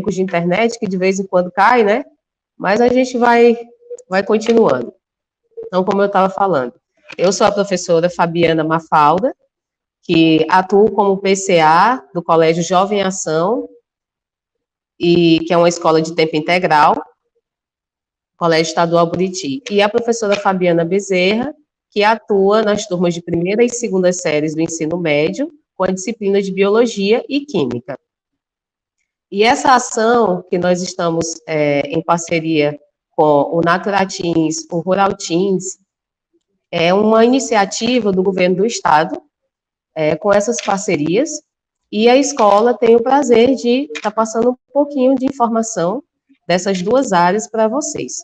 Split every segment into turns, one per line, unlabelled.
técnicos de internet, que de vez em quando cai, né? Mas a gente vai continuando. Então, como eu estava falando, eu sou a professora Fabiana Mafalda, que atuo como PCA do Colégio Jovem Ação, que é uma escola de tempo integral, Colégio Estadual Buriti. E a professora Fabiana Bezerra, que atua nas turmas de primeira e segunda séries do ensino médio, com a disciplina de Biologia e Química. E essa ação que nós estamos em parceria com o Naturatins, o Rural Teens, é uma iniciativa do governo do estado, com essas parcerias, e a escola tem o prazer de estar passando um pouquinho de informação dessas duas áreas para vocês.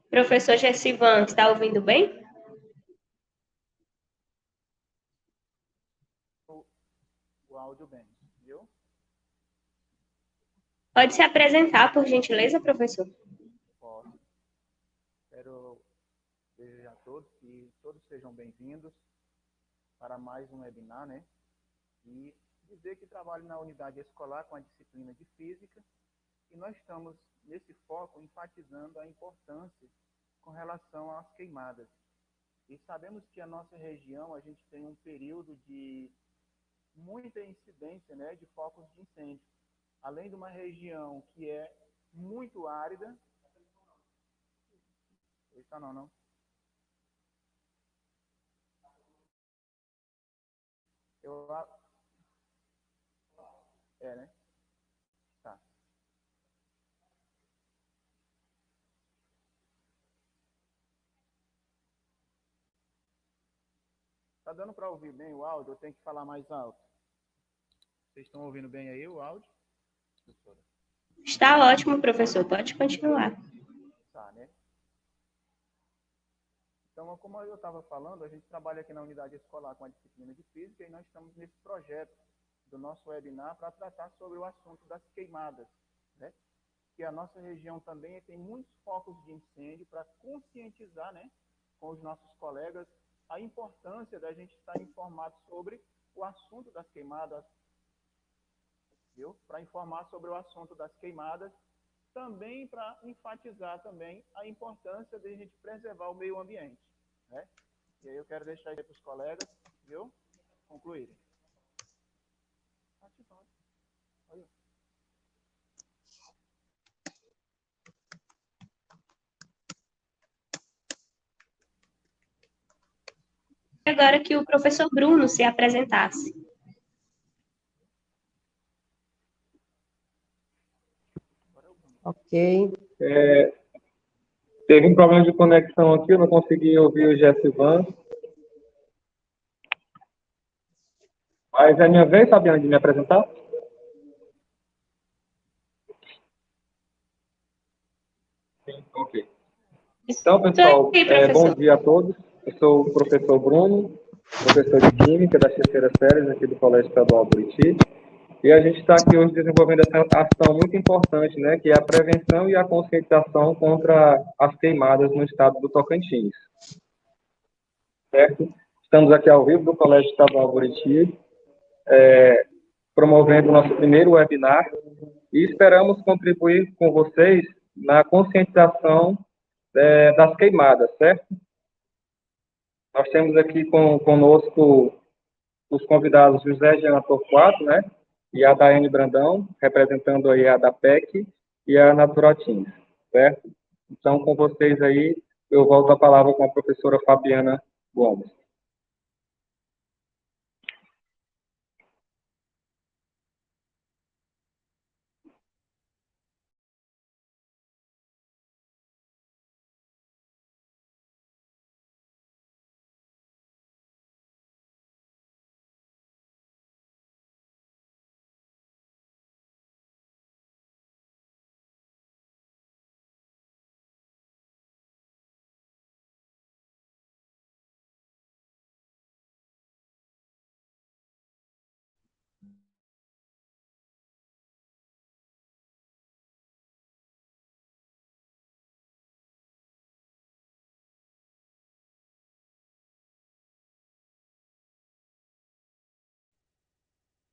Professor Gessivan, está ouvindo bem?
O áudio bem, viu?
Pode se apresentar, por gentileza, professor?
Posso. Quero desejar a todos que todos sejam bem-vindos para mais um webinar, né? E dizer que trabalho na unidade escolar com a disciplina de Física e nós estamos, nesse foco, enfatizando a importância com relação às queimadas. E sabemos que a nossa região, a gente tem um período de muita incidência, né, de focos de incêndio. Além de uma região que é muito árida. Eita, não. Né? Tá. Tá dando para ouvir bem o áudio? Eu tenho que falar mais alto. Vocês estão ouvindo bem aí o áudio?
Está ótimo, professor. Pode continuar.
Tá, né? Então, como eu estava falando, a gente trabalha aqui na unidade escolar com a disciplina de Física e nós estamos nesse projeto do nosso webinar para tratar sobre o assunto das queimadas, né? Que a nossa região também tem muitos focos de incêndio para conscientizar, né, com os nossos colegas a importância da gente estar informado sobre o assunto das queimadas, viu? Para informar sobre o assunto das queimadas, também para enfatizar também a importância de a gente preservar o meio ambiente, né? E aí eu quero deixar aí para os colegas, viu, concluírem.
Agora que o professor Bruno se apresentasse.
Ok.
Teve um problema de conexão aqui, eu não consegui ouvir o Gessivan. Mas é minha vez, Fabiana, de me apresentar? Sim, ok. Então, pessoal, bom dia a todos. Eu sou o professor Bruno, professor de Química das terceiras séries aqui do Colégio Estadual Buriti. E a gente está aqui hoje desenvolvendo essa ação muito importante, né, que é a prevenção e a conscientização contra as queimadas no estado do Tocantins. Certo? Estamos aqui ao vivo do Colégio Estadual Buriti, promovendo o nosso primeiro webinar e esperamos contribuir com vocês na conscientização das queimadas, certo? Nós temos aqui conosco os convidados José Jean Torquato, né, e a Daiane Brandão, representando aí a DAPEC e a Naturatins, certo? Então, com vocês aí, eu volto a palavra com a professora Fabiana Gomes.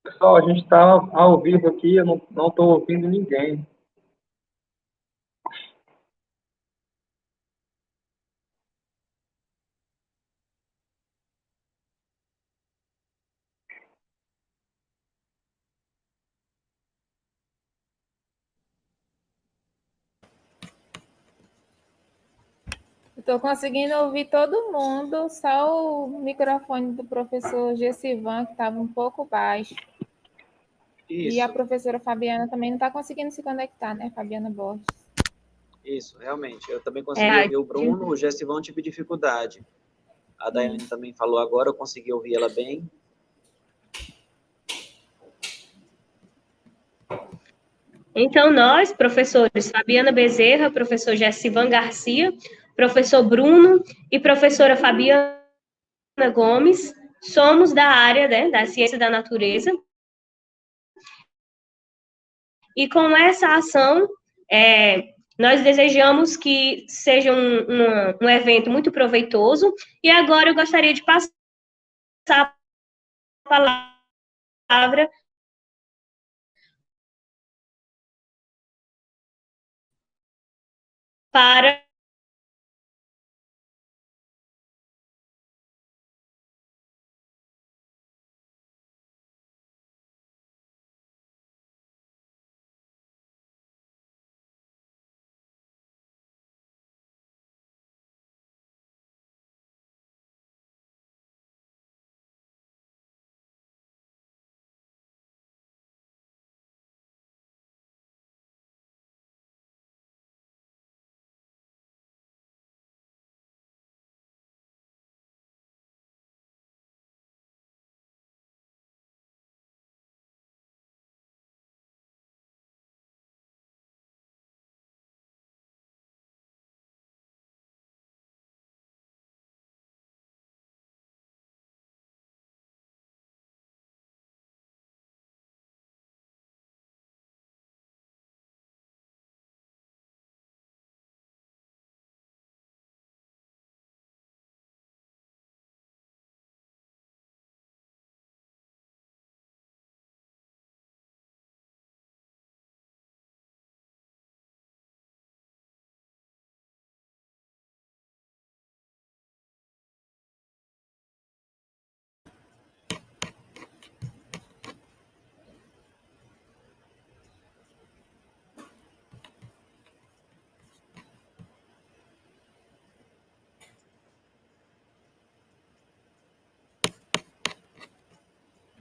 Pessoal, a gente está ao vivo aqui, eu não estou ouvindo ninguém.
Estou conseguindo ouvir todo mundo, só o microfone do professor Gessivan, que estava um pouco baixo.
Isso.
E a professora Fabiana também não está conseguindo se conectar, né, Fabiana Borges?
Isso, realmente. Eu também consegui ouvir o Bruno, o Gessivão tive dificuldade. A Daiane também falou agora, eu consegui ouvir ela bem.
Então, nós, professores Fabiana Bezerra, professor Gessivan Garcia, professor Bruno e professora Fabiana Gomes, somos da área, né, da ciência da natureza. E com essa ação, nós desejamos que seja um evento muito proveitoso. E agora eu gostaria de passar a palavra para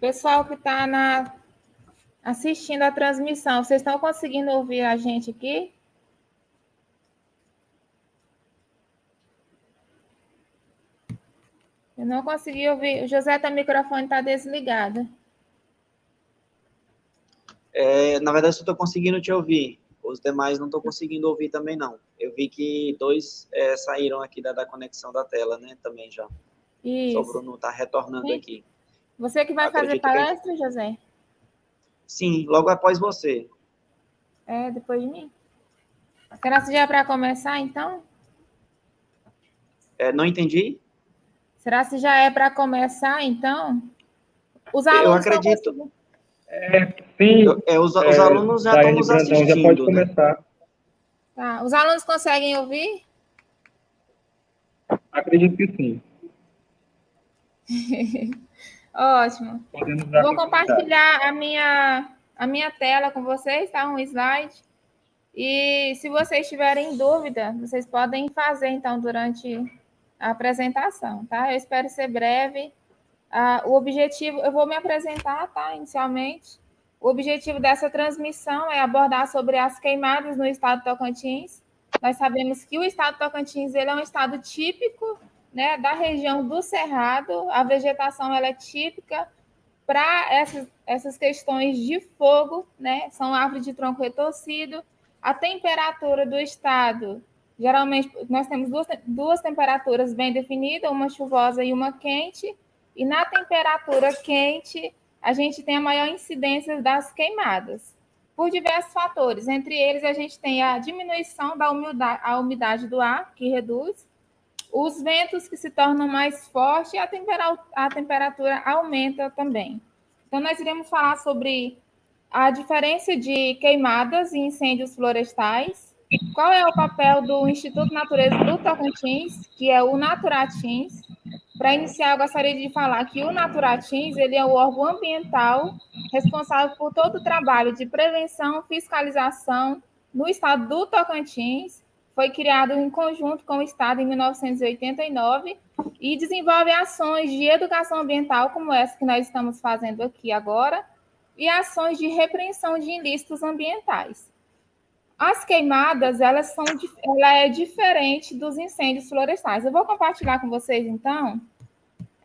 Pessoal que está assistindo a transmissão, vocês estão conseguindo ouvir a gente aqui? Eu não consegui ouvir. O José, teu microfone está desligado.
Na verdade, eu estou conseguindo te ouvir. Os demais não estou conseguindo ouvir também, não. Eu vi que dois saíram aqui da conexão da tela, né? Também já.
Isso.
Só o Bruno está retornando
Sim.
aqui.
Você que vai fazer palestra, José?
Sim, logo após você.
Depois de mim. Será que já é para começar, então?
Não entendi?
Será que já é para começar, então? Os alunos
Eu acredito.
Sim.
Os alunos já estão nos assistindo,
já pode começar.
Né? Tá. Os alunos conseguem ouvir?
Acredito que sim.
Ótimo. Vou compartilhar a minha tela com vocês, tá? Um slide. E se vocês tiverem dúvida, vocês podem fazer, então, durante a apresentação, tá? Eu espero ser breve. O objetivo, eu vou me apresentar, tá? Inicialmente. O objetivo dessa transmissão é abordar sobre as queimadas no estado de Tocantins. Nós sabemos que o estado de Tocantins ele é um estado típico, né, da região do Cerrado. A vegetação ela é típica para essas questões de fogo, né? São árvores de tronco retorcido. A temperatura do estado, geralmente, nós temos duas temperaturas bem definidas, uma chuvosa e uma quente. E na temperatura quente, a gente tem a maior incidência das queimadas, por diversos fatores. Entre eles, a gente tem a diminuição da umidade do ar, que reduz, os ventos que se tornam mais fortes e a temperatura aumenta também. Então, nós iremos falar sobre a diferença de queimadas e incêndios florestais, qual é o papel do Instituto Natureza do Tocantins, que é o Naturatins. Para iniciar, eu gostaria de falar que o Naturatins ele é o órgão ambiental responsável por todo o trabalho de prevenção, fiscalização no estado do Tocantins. Foi criado em conjunto com o estado em 1989 e desenvolve ações de educação ambiental, como essa que nós estamos fazendo aqui agora, e ações de repreensão de ilícitos ambientais. As queimadas, ela é diferente dos incêndios florestais. Eu vou compartilhar com vocês, então,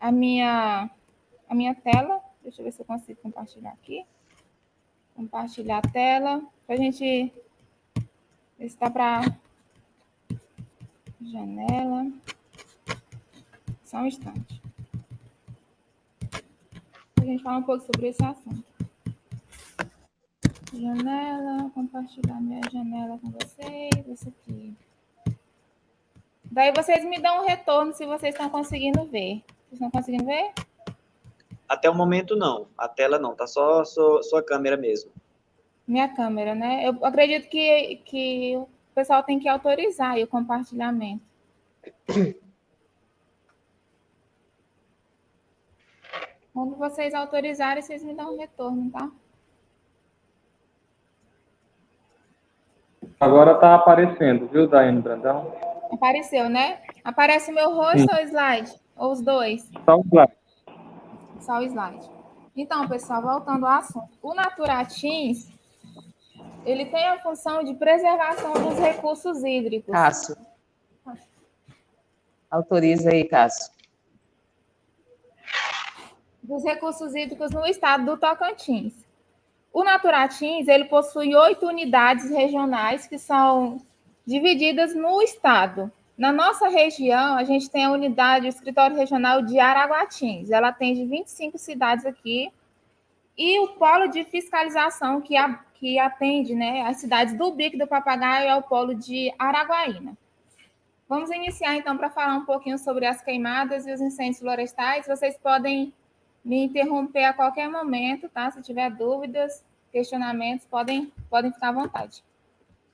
a minha tela. Deixa eu ver se eu consigo compartilhar aqui. Compartilhar a tela, para a gente ver se está para janela. Só um instante. A gente fala um pouco sobre esse assunto. Janela, compartilhar minha janela com vocês. Esse aqui. Daí vocês me dão um retorno se vocês estão conseguindo ver. Vocês estão conseguindo ver?
Até o momento, não. A tela não, tá só sua câmera mesmo.
Minha câmera, né? Eu acredito que o pessoal tem que autorizar aí o compartilhamento. Quando vocês autorizarem, vocês me dão um retorno, tá?
Agora está aparecendo, viu, Daiane Brandão?
Apareceu, né? Aparece o meu rosto ou o slide? Ou os dois?
Só um slide.
Só o slide. Então, pessoal, voltando ao assunto. O Naturatins, ele tem a função de preservação dos recursos hídricos.
Cássio. Autoriza aí, Cássio.
Dos recursos hídricos no estado do Tocantins. O Naturatins, ele possui 8 unidades regionais que são divididas no estado. Na nossa região, a gente tem a unidade, o escritório regional de Araguatins. Ela atende 25 cidades aqui. E o polo de fiscalização que atende, né, as cidades do Bico do Papagaio é o polo de Araguaína. Vamos iniciar, então, para falar um pouquinho sobre as queimadas e os incêndios florestais. Vocês podem me interromper a qualquer momento, tá? Se tiver dúvidas, questionamentos, podem ficar à vontade.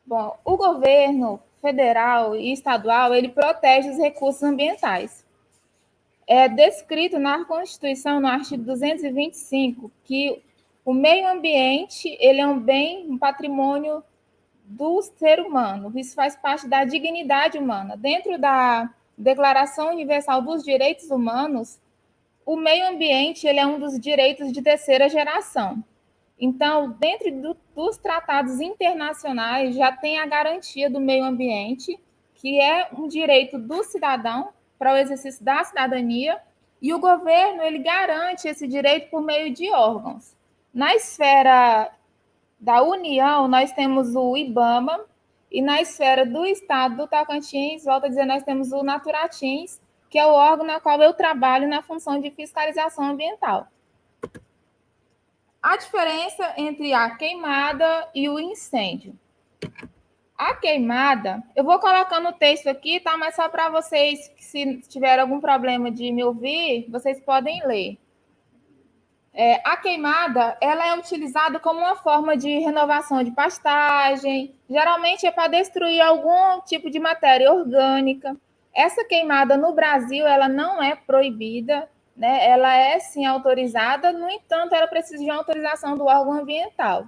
Bom, o governo federal e estadual, ele protege os recursos ambientais. É descrito na Constituição, no artigo 225, que o meio ambiente ele é um bem, um patrimônio do ser humano. Isso faz parte da dignidade humana. Dentro da Declaração Universal dos Direitos Humanos, o meio ambiente ele é um dos direitos de terceira geração. Então, dentro dos tratados internacionais, já tem a garantia do meio ambiente, que é um direito do cidadão para o exercício da cidadania, e o governo ele garante esse direito por meio de órgãos. Na esfera da União, nós temos o IBAMA, e na esfera do Estado do Tocantins, volto a dizer, nós temos o Naturatins, que é o órgão na qual eu trabalho na função de fiscalização ambiental. A diferença entre a queimada e o incêndio. A queimada, eu vou colocando o texto aqui, tá? Mas só para vocês, que se tiver algum problema de me ouvir, vocês podem ler. A queimada, ela é utilizada como uma forma de renovação de pastagem, geralmente é para destruir algum tipo de matéria orgânica. Essa queimada no Brasil, ela não é proibida, né? Ela é sim autorizada, no entanto, ela precisa de uma autorização do órgão ambiental.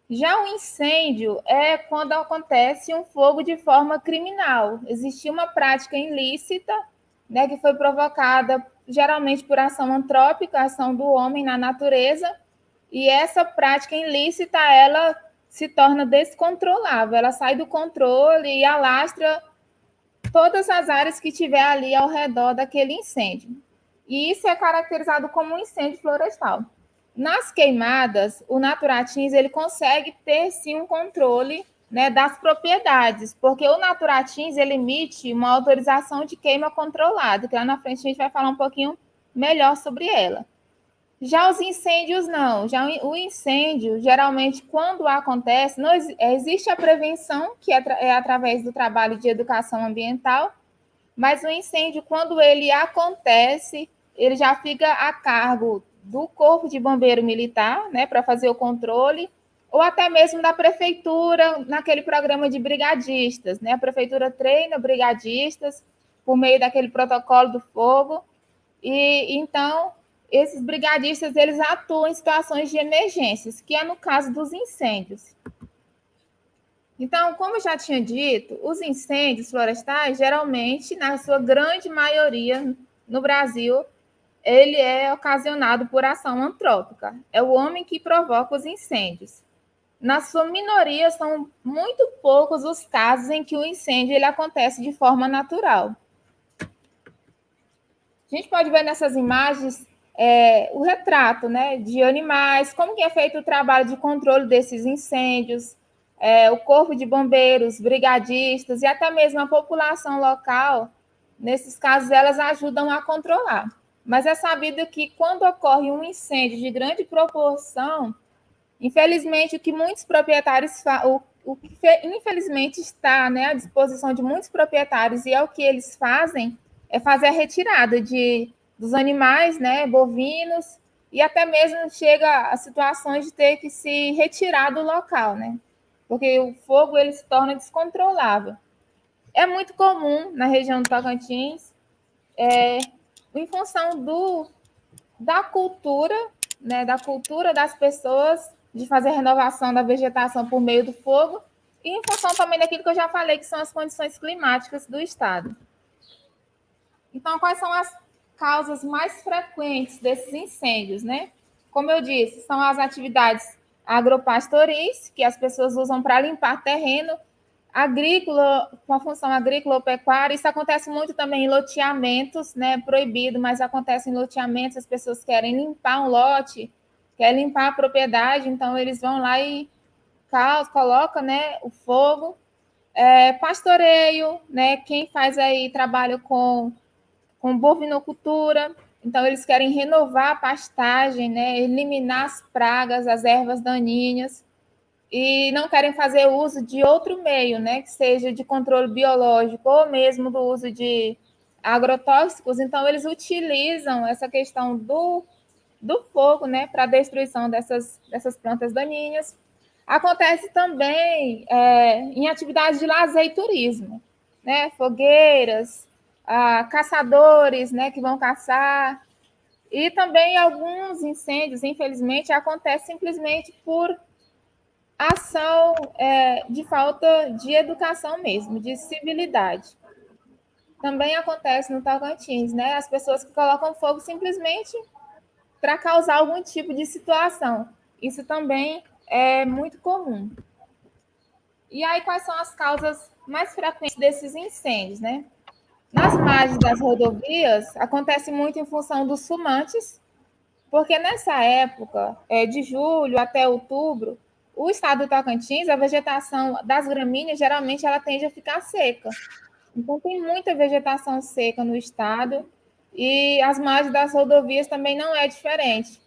Já o incêndio é quando acontece um fogo de forma criminal. Existe uma prática ilícita, né, que foi provocada geralmente por ação antrópica, ação do homem na natureza, e essa prática ilícita, ela se torna descontrolável, ela sai do controle e alastra todas as áreas que tiver ali ao redor daquele incêndio. E isso é caracterizado como um incêndio florestal. Nas queimadas, o Naturatins ele consegue ter, sim, um controle, né, das propriedades, porque o Naturatins ele emite uma autorização de queima controlada, que lá na frente a gente vai falar um pouquinho melhor sobre ela. Já os incêndios, não. Já o incêndio, geralmente, quando acontece, não existe a prevenção, que é através do trabalho de educação ambiental, mas o incêndio, quando ele acontece, ele já fica a cargo do Corpo de Bombeiro Militar, né, para fazer o controle, ou até mesmo da prefeitura, naquele programa de brigadistas, né? A prefeitura treina brigadistas por meio daquele protocolo do fogo, e então esses brigadistas eles atuam em situações de emergências, que é no caso dos incêndios. Então, como eu já tinha dito, os incêndios florestais, geralmente, na sua grande maioria no Brasil, ele é ocasionado por ação antrópica. É o homem que provoca os incêndios. Na sua minoria, são muito poucos os casos em que o incêndio ele acontece de forma natural. A gente pode ver nessas imagens o retrato, né, de animais, como que é feito o trabalho de controle desses incêndios, o corpo de bombeiros, brigadistas e até mesmo a população local, nesses casos, elas ajudam a controlar. Mas é sabido que quando ocorre um incêndio de grande proporção, infelizmente, o que muitos proprietários o que infelizmente está, né, à disposição de muitos proprietários e é o que eles fazem, é fazer a retirada dos animais, né, bovinos, e até mesmo chega a situações de ter que se retirar do local, né, porque o fogo ele se torna descontrolável. É muito comum na região do Tocantins, em função da cultura, né, da cultura das pessoas de fazer a renovação da vegetação por meio do fogo, e em função também daquilo que eu já falei, que são as condições climáticas do estado. Então, quais são as causas mais frequentes desses incêndios, né? Como eu disse, são as atividades agropastoris, que as pessoas usam para limpar terreno, agrícola, com a função agrícola ou pecuária. Isso acontece muito também em loteamentos, né? Proibido, mas acontece em loteamentos, as pessoas querem limpar um lote, querem limpar a propriedade, então eles vão lá e colocam, né, o fogo. Pastoreio, né? Quem faz aí trabalho com bovinocultura, então eles querem renovar a pastagem, né? Eliminar as pragas, as ervas daninhas, e não querem fazer uso de outro meio, né, que seja de controle biológico ou mesmo do uso de agrotóxicos, então eles utilizam essa questão do fogo, né, para a destruição dessas plantas daninhas. Acontece também em atividades de lazer e turismo, né, fogueiras, caçadores, né, que vão caçar, e também alguns incêndios, infelizmente, acontecem simplesmente por ação de falta de educação mesmo, de civilidade. Também acontece no Tocantins, né? As pessoas que colocam fogo simplesmente para causar algum tipo de situação. Isso também é muito comum. E aí, quais são as causas mais frequentes desses incêndios, né? Nas margens das rodovias, acontece muito em função dos fumantes, porque nessa época, de julho até outubro, o estado do Tocantins, a vegetação das gramíneas, geralmente, ela tende a ficar seca. Então, tem muita vegetação seca no estado e as margens das rodovias também não é diferente.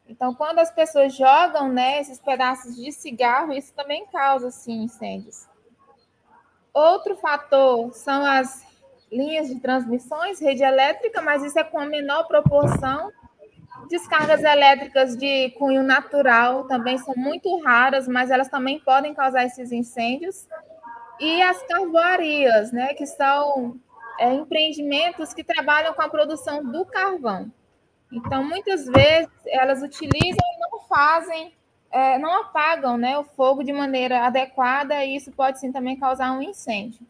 Então, quando as pessoas jogam, né, esses pedaços de cigarro, isso também causa, sim, incêndios. Outro fator são as linhas de transmissões, rede elétrica, mas isso é com a menor proporção. Descargas elétricas de cunho natural também são muito raras, mas elas também podem causar esses incêndios. E as carvoarias, né, que são empreendimentos que trabalham com a produção do carvão. Então, muitas vezes, elas utilizam e não fazem, não apagam, né, o fogo de maneira adequada, e isso pode, sim, também causar um incêndio.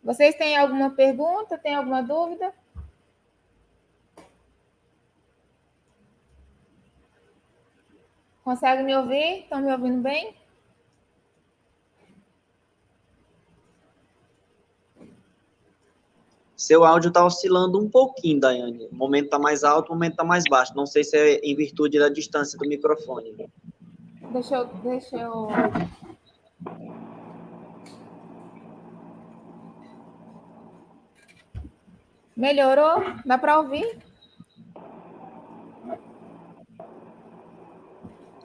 Vocês têm alguma pergunta? Têm alguma dúvida? Consegue me ouvir? Estão me ouvindo bem?
Seu áudio está oscilando um pouquinho, Daiane. O momento está mais alto, o momento está mais baixo. Não sei se é em virtude da distância do microfone.
Deixa eu... Melhorou? Dá para ouvir?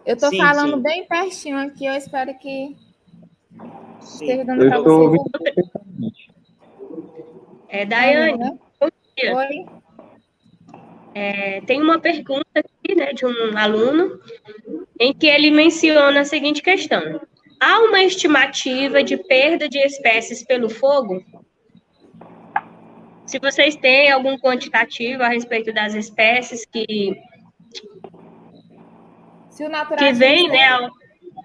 Eu estou falando
sim.
bem pertinho aqui, eu espero que esteja
Eu
dando para
estou
vocês.
ouvindo perfeitamente.
Daiane,
né?
bom dia.
Oi.
Tem uma pergunta aqui, né, de um aluno, em que ele menciona a seguinte questão: há uma estimativa de perda de espécies pelo fogo? Se vocês têm algum quantitativo a respeito das espécies
Se o natural
vêm, né?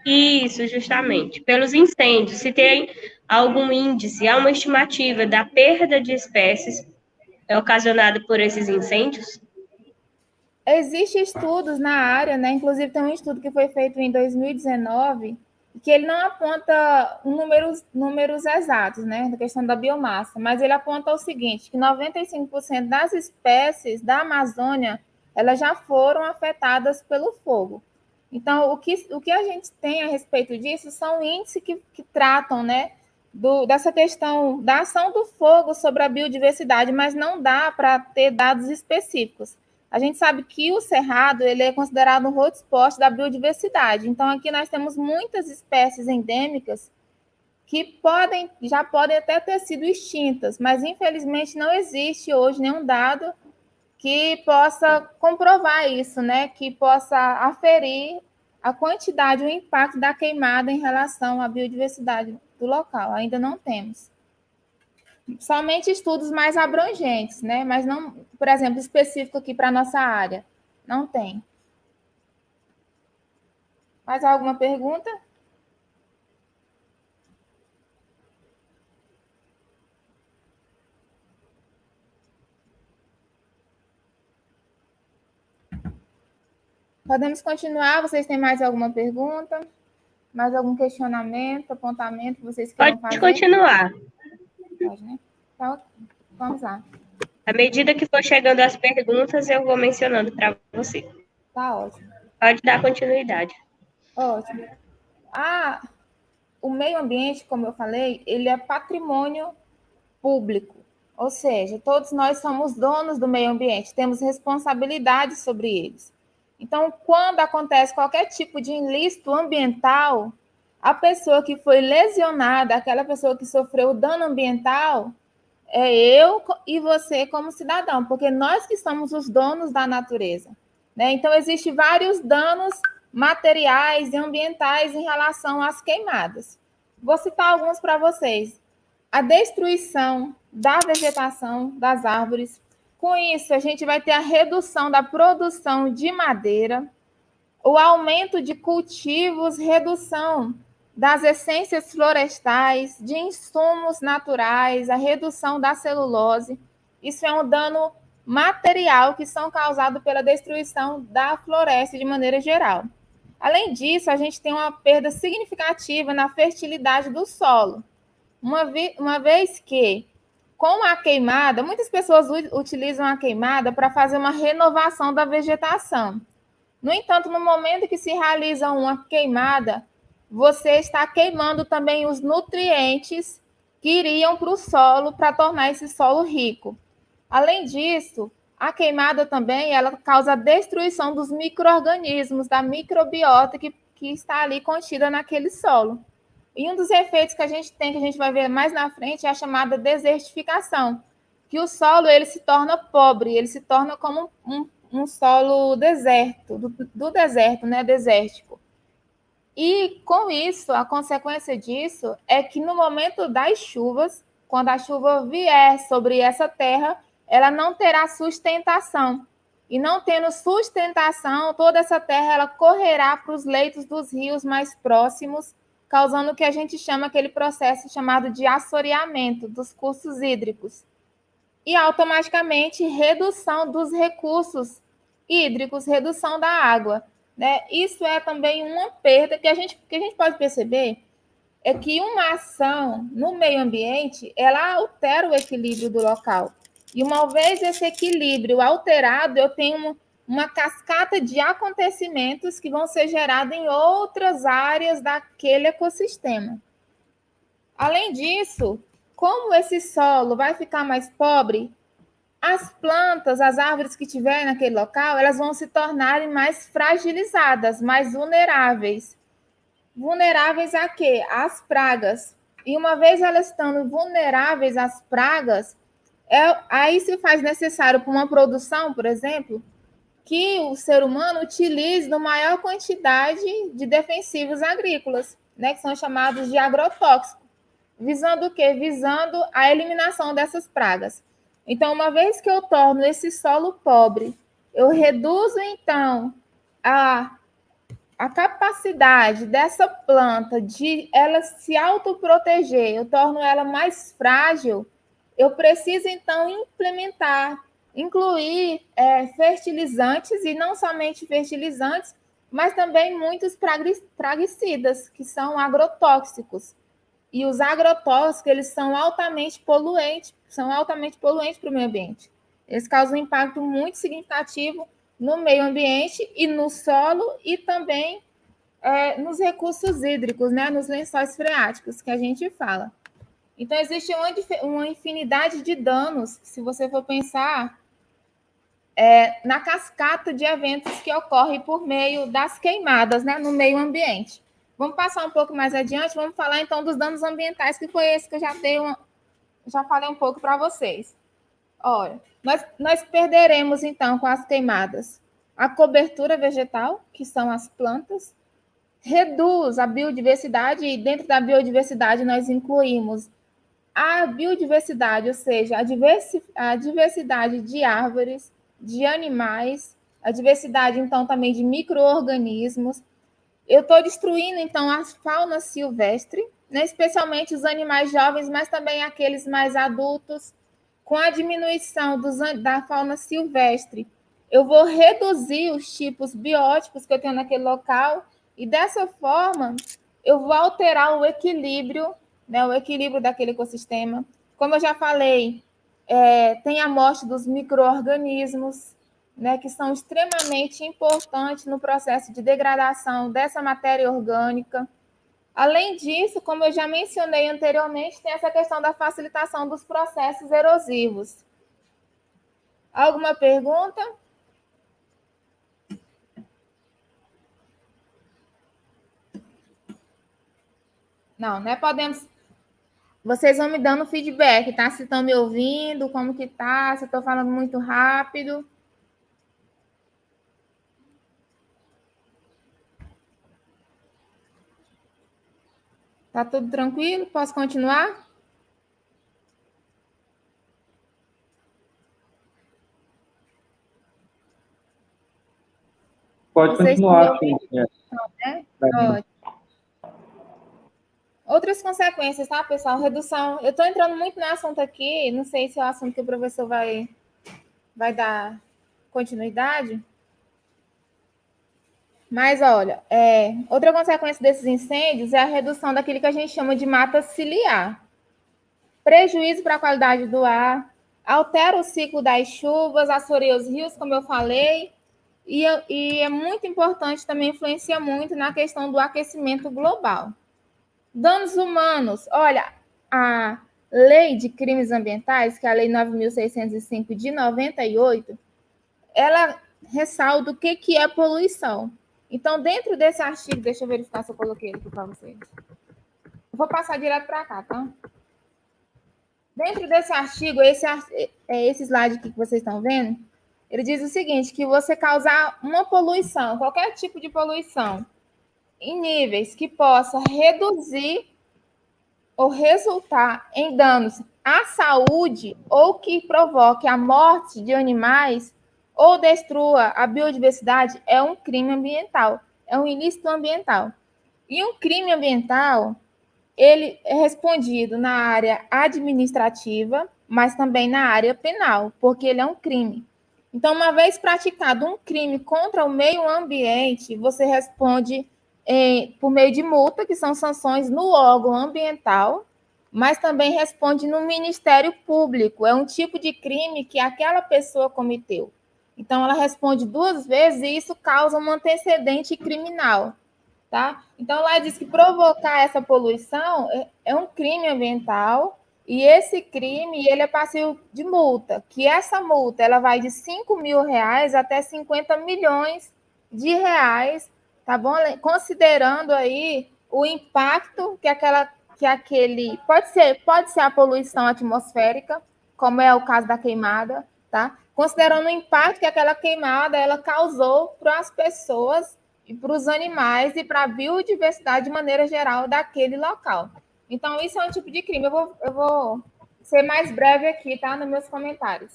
Isso, justamente, pelos incêndios. Se tem algum índice, há uma estimativa da perda de espécies ocasionada por esses incêndios?
Existem estudos na área, né? Inclusive tem um estudo que foi feito em 2019, que ele não aponta números exatos, né, da questão da biomassa, mas ele aponta o seguinte, que 95% das espécies da Amazônia, elas já foram afetadas pelo fogo. Então, o que a gente tem a respeito disso são índices que tratam, né, dessa questão da ação do fogo sobre a biodiversidade, mas não dá para ter dados específicos. A gente sabe que o Cerrado ele é considerado um hotspot da biodiversidade. Então, aqui nós temos muitas espécies endêmicas que já podem até ter sido extintas, mas infelizmente não existe hoje nenhum dado que possa comprovar isso, né? Que possa aferir a quantidade, o impacto da queimada em relação à biodiversidade do local. Ainda não temos. Somente estudos mais abrangentes, né? Mas não, por exemplo, específico aqui para a nossa área. Não tem. Mais alguma pergunta? Podemos continuar? Vocês têm mais alguma pergunta? Mais algum questionamento, apontamento que vocês queiram fazer?
Pode continuar.
Pode, né? Então, vamos lá.
À medida que for chegando as perguntas, eu vou mencionando para você.
Tá ótimo.
Pode dar continuidade.
Ótimo. O meio ambiente, como eu falei, ele é patrimônio público. Ou seja, todos nós somos donos do meio ambiente, temos responsabilidade sobre eles. Então, quando acontece qualquer tipo de ilícito ambiental, a pessoa que foi lesionada, aquela pessoa que sofreu dano ambiental, é eu e você como cidadão, porque nós que somos os donos da natureza, né? Então, existem vários danos materiais e ambientais em relação às queimadas. Vou citar alguns para vocês. A destruição da vegetação, das árvores. Com isso, a gente vai ter a redução da produção de madeira, o aumento de cultivos, redução das essências florestais, de insumos naturais, a redução da celulose. Isso é um dano material que são causados pela destruição da floresta de maneira geral. Além disso, a gente tem uma perda significativa na fertilidade do solo. Uma vez que, com a queimada, muitas pessoas utilizam a queimada para fazer uma renovação da vegetação. No entanto, no momento que se realiza uma queimada, você está queimando também os nutrientes que iriam para o solo para tornar esse solo rico. Além disso, a queimada também ela causa a destruição dos micro-organismos, da microbiota que está ali contida naquele solo. E um dos efeitos que a gente tem, que a gente vai ver mais na frente, é a chamada desertificação, que o solo ele se torna pobre, ele se torna como um solo deserto, do deserto, né, desértico. E com isso, a consequência disso é que no momento das chuvas, quando a chuva vier sobre essa terra, ela não terá sustentação. E não tendo sustentação, toda essa terra ela correrá para os leitos dos rios mais próximos, causando o que a gente chama aquele processo chamado de assoreamento dos cursos hídricos. E automaticamente redução dos recursos hídricos, redução da água, né? Isso é também uma perda que a gente pode perceber é que uma ação no meio ambiente, ela altera o equilíbrio do local. E uma vez esse equilíbrio alterado, eu tenho uma cascata de acontecimentos que vão ser gerados em outras áreas daquele ecossistema. Além disso, como esse solo vai ficar mais pobre, as plantas, as árvores que tiverem naquele local, elas vão se tornarem mais fragilizadas, mais vulneráveis. Vulneráveis a quê? Às pragas. E uma vez elas estando vulneráveis às pragas, Aí se faz necessário para uma produção, por exemplo, que o ser humano utilize uma maior quantidade de defensivos agrícolas, né, que são chamados de agrotóxicos, visando o quê? Visando a eliminação dessas pragas. Então, uma vez que eu torno esse solo pobre, eu reduzo, então, a capacidade dessa planta de ela se autoproteger, eu torno ela mais frágil, eu preciso, então, incluir fertilizantes, e não somente fertilizantes, mas também muitos praguicidas, que são agrotóxicos. E os agrotóxicos, eles são altamente poluentes para o meio ambiente. Eles causam um impacto muito significativo no meio ambiente e no solo, e também nos recursos hídricos, né, nos lençóis freáticos, que a gente fala. Então, existe uma infinidade de danos, se você for pensar na cascata de eventos que ocorrem por meio das queimadas, né, no meio ambiente. Vamos passar um pouco mais adiante, vamos falar então dos danos ambientais, que foi esse que eu já falei um pouco para vocês. Olha, nós perderemos então com as queimadas a cobertura vegetal, que são as plantas, reduz a biodiversidade, e dentro da biodiversidade nós incluímos a biodiversidade, ou seja, a diversidade de árvores, de animais, a diversidade, então, também de micro-organismos. Eu estou destruindo, então, a fauna silvestre, né, especialmente os animais jovens, mas também aqueles mais adultos. Com a diminuição da fauna silvestre, eu vou reduzir os tipos bióticos que eu tenho naquele local, e dessa forma eu vou alterar o equilíbrio, né, o equilíbrio daquele ecossistema. Como eu já falei, tem a morte dos micro-organismos, né, que são extremamente importantes no processo de degradação dessa matéria orgânica. Além disso, como eu já mencionei anteriormente, tem essa questão da facilitação dos processos erosivos. Alguma pergunta? Não, né? Podemos. Vocês vão me dando feedback, tá? Se estão me ouvindo, como que tá, se eu estou falando muito rápido. Tá tudo tranquilo? Posso continuar?
Pode continuar, sim.
Né? Ótimo. Outras consequências, tá, pessoal? Redução. Eu estou entrando muito no assunto aqui, não sei se é o assunto que o professor vai dar continuidade. Mas, olha, outra consequência desses incêndios é a redução daquilo que a gente chama de mata ciliar. Prejuízo para a qualidade do ar, altera o ciclo das chuvas, assoreia os rios, como eu falei, e é muito importante, também influencia muito na questão do aquecimento global. Danos humanos. Olha, a Lei de Crimes Ambientais, que é a Lei 9.605 de 98, ela ressalta o que é poluição. Então, dentro desse artigo, deixa eu verificar se eu coloquei ele aqui para vocês. Eu vou passar direto para cá, tá? Dentro desse artigo, esse slide aqui que vocês estão vendo, ele diz o seguinte, que você causar uma poluição, qualquer tipo de poluição, em níveis que possa reduzir ou resultar em danos à saúde, ou que provoque a morte de animais, ou destrua a biodiversidade, é um crime ambiental, é um ilícito ambiental. E um crime ambiental, ele é respondido na área administrativa, mas também na área penal, porque ele é um crime. Então, uma vez praticado um crime contra o meio ambiente, você responde por meio de multa, que são sanções no órgão ambiental, mas também responde no Ministério Público. É um tipo de crime que aquela pessoa cometeu. Então, ela responde 2 vezes e isso causa um antecedente criminal. Tá? Então, lá diz que provocar essa poluição é um crime ambiental, e esse crime ele é passível de multa, que essa multa ela vai de R$ 5.000 até 50 milhões de reais, tá bom? Considerando aí o impacto que aquele pode ser a poluição atmosférica, como é o caso da queimada, tá? Considerando o impacto que aquela queimada ela causou para as pessoas e para os animais e para a biodiversidade de maneira geral daquele local. Então, isso é um tipo de crime. Eu vou ser mais breve aqui, tá? Nos meus comentários.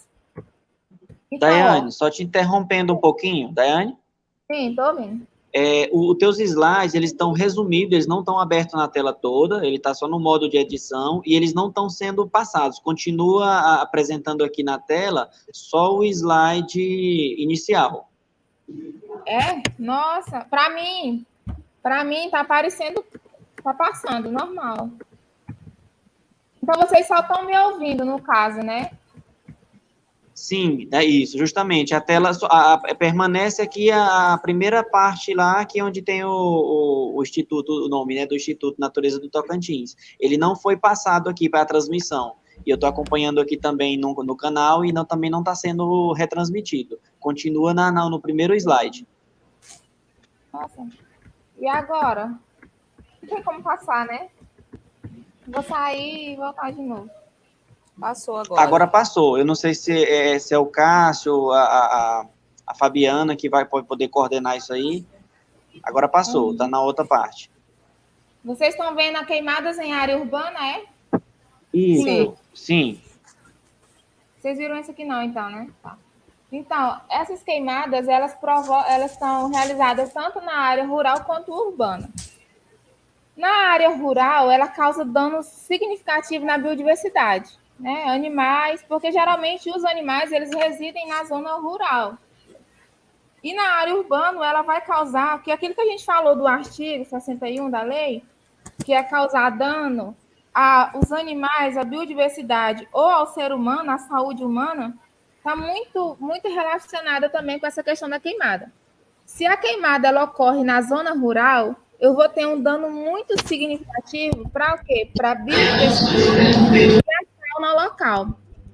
Então,
Daiane, só te interrompendo um pouquinho, Daiane.
Sim, tô ouvindo.
Os teus slides, eles estão resumidos, eles não estão abertos na tela toda, ele está só no modo de edição, e eles não estão sendo passados. Continua apresentando aqui na tela só o slide inicial.
Nossa, para mim tá aparecendo, tá passando, normal. Então, vocês só estão me ouvindo, no caso, né?
Sim, é isso, justamente. A tela permanece aqui a primeira parte lá, que é onde tem o Instituto, o nome, né, do Instituto Natureza do Tocantins. Ele não foi passado aqui para a transmissão. E eu estou acompanhando aqui também no canal e também não está sendo retransmitido. Continua no primeiro slide.
Nossa. E agora? Não tem como passar, né? Vou sair e voltar de novo.
Passou agora.
Agora passou. Eu não sei se é o Cássio, a Fabiana, que pode poder coordenar isso aí. Agora passou, está na outra parte.
Vocês estão vendo a queimadas em área urbana, é?
Isso. Sim.
Vocês viram isso aqui não, então, né? Tá. Então, essas queimadas, elas são realizadas tanto na área rural quanto urbana. Na área rural, ela causa danos significativos na biodiversidade, né? Animais, porque geralmente os animais, eles residem na zona rural. E na área urbana, ela vai causar, que aquilo que a gente falou do artigo 61 da lei, que é causar dano aos animais, à biodiversidade ou ao ser humano, à saúde humana, está muito, muito relacionada também com essa questão da queimada. Se a queimada ela ocorre na zona rural, eu vou ter um dano muito significativo para o quê? Para a biodiversidade e a fauna local.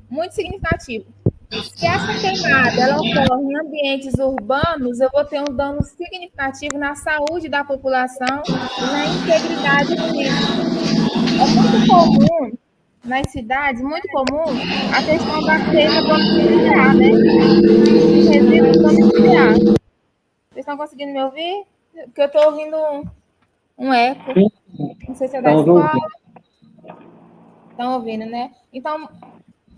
Muito significativo. Se essa queimada ela ocorre em ambientes urbanos, eu vou ter um dano significativo na saúde da população e na integridade física. É muito comum, nas cidades, muito comum, a questão da queima domiciliar, né? Resíduo domiciliar. Vocês estão conseguindo me ouvir? Porque eu estou ouvindo um eco. Não sei se é da escola. Estão ouvindo, né? Então,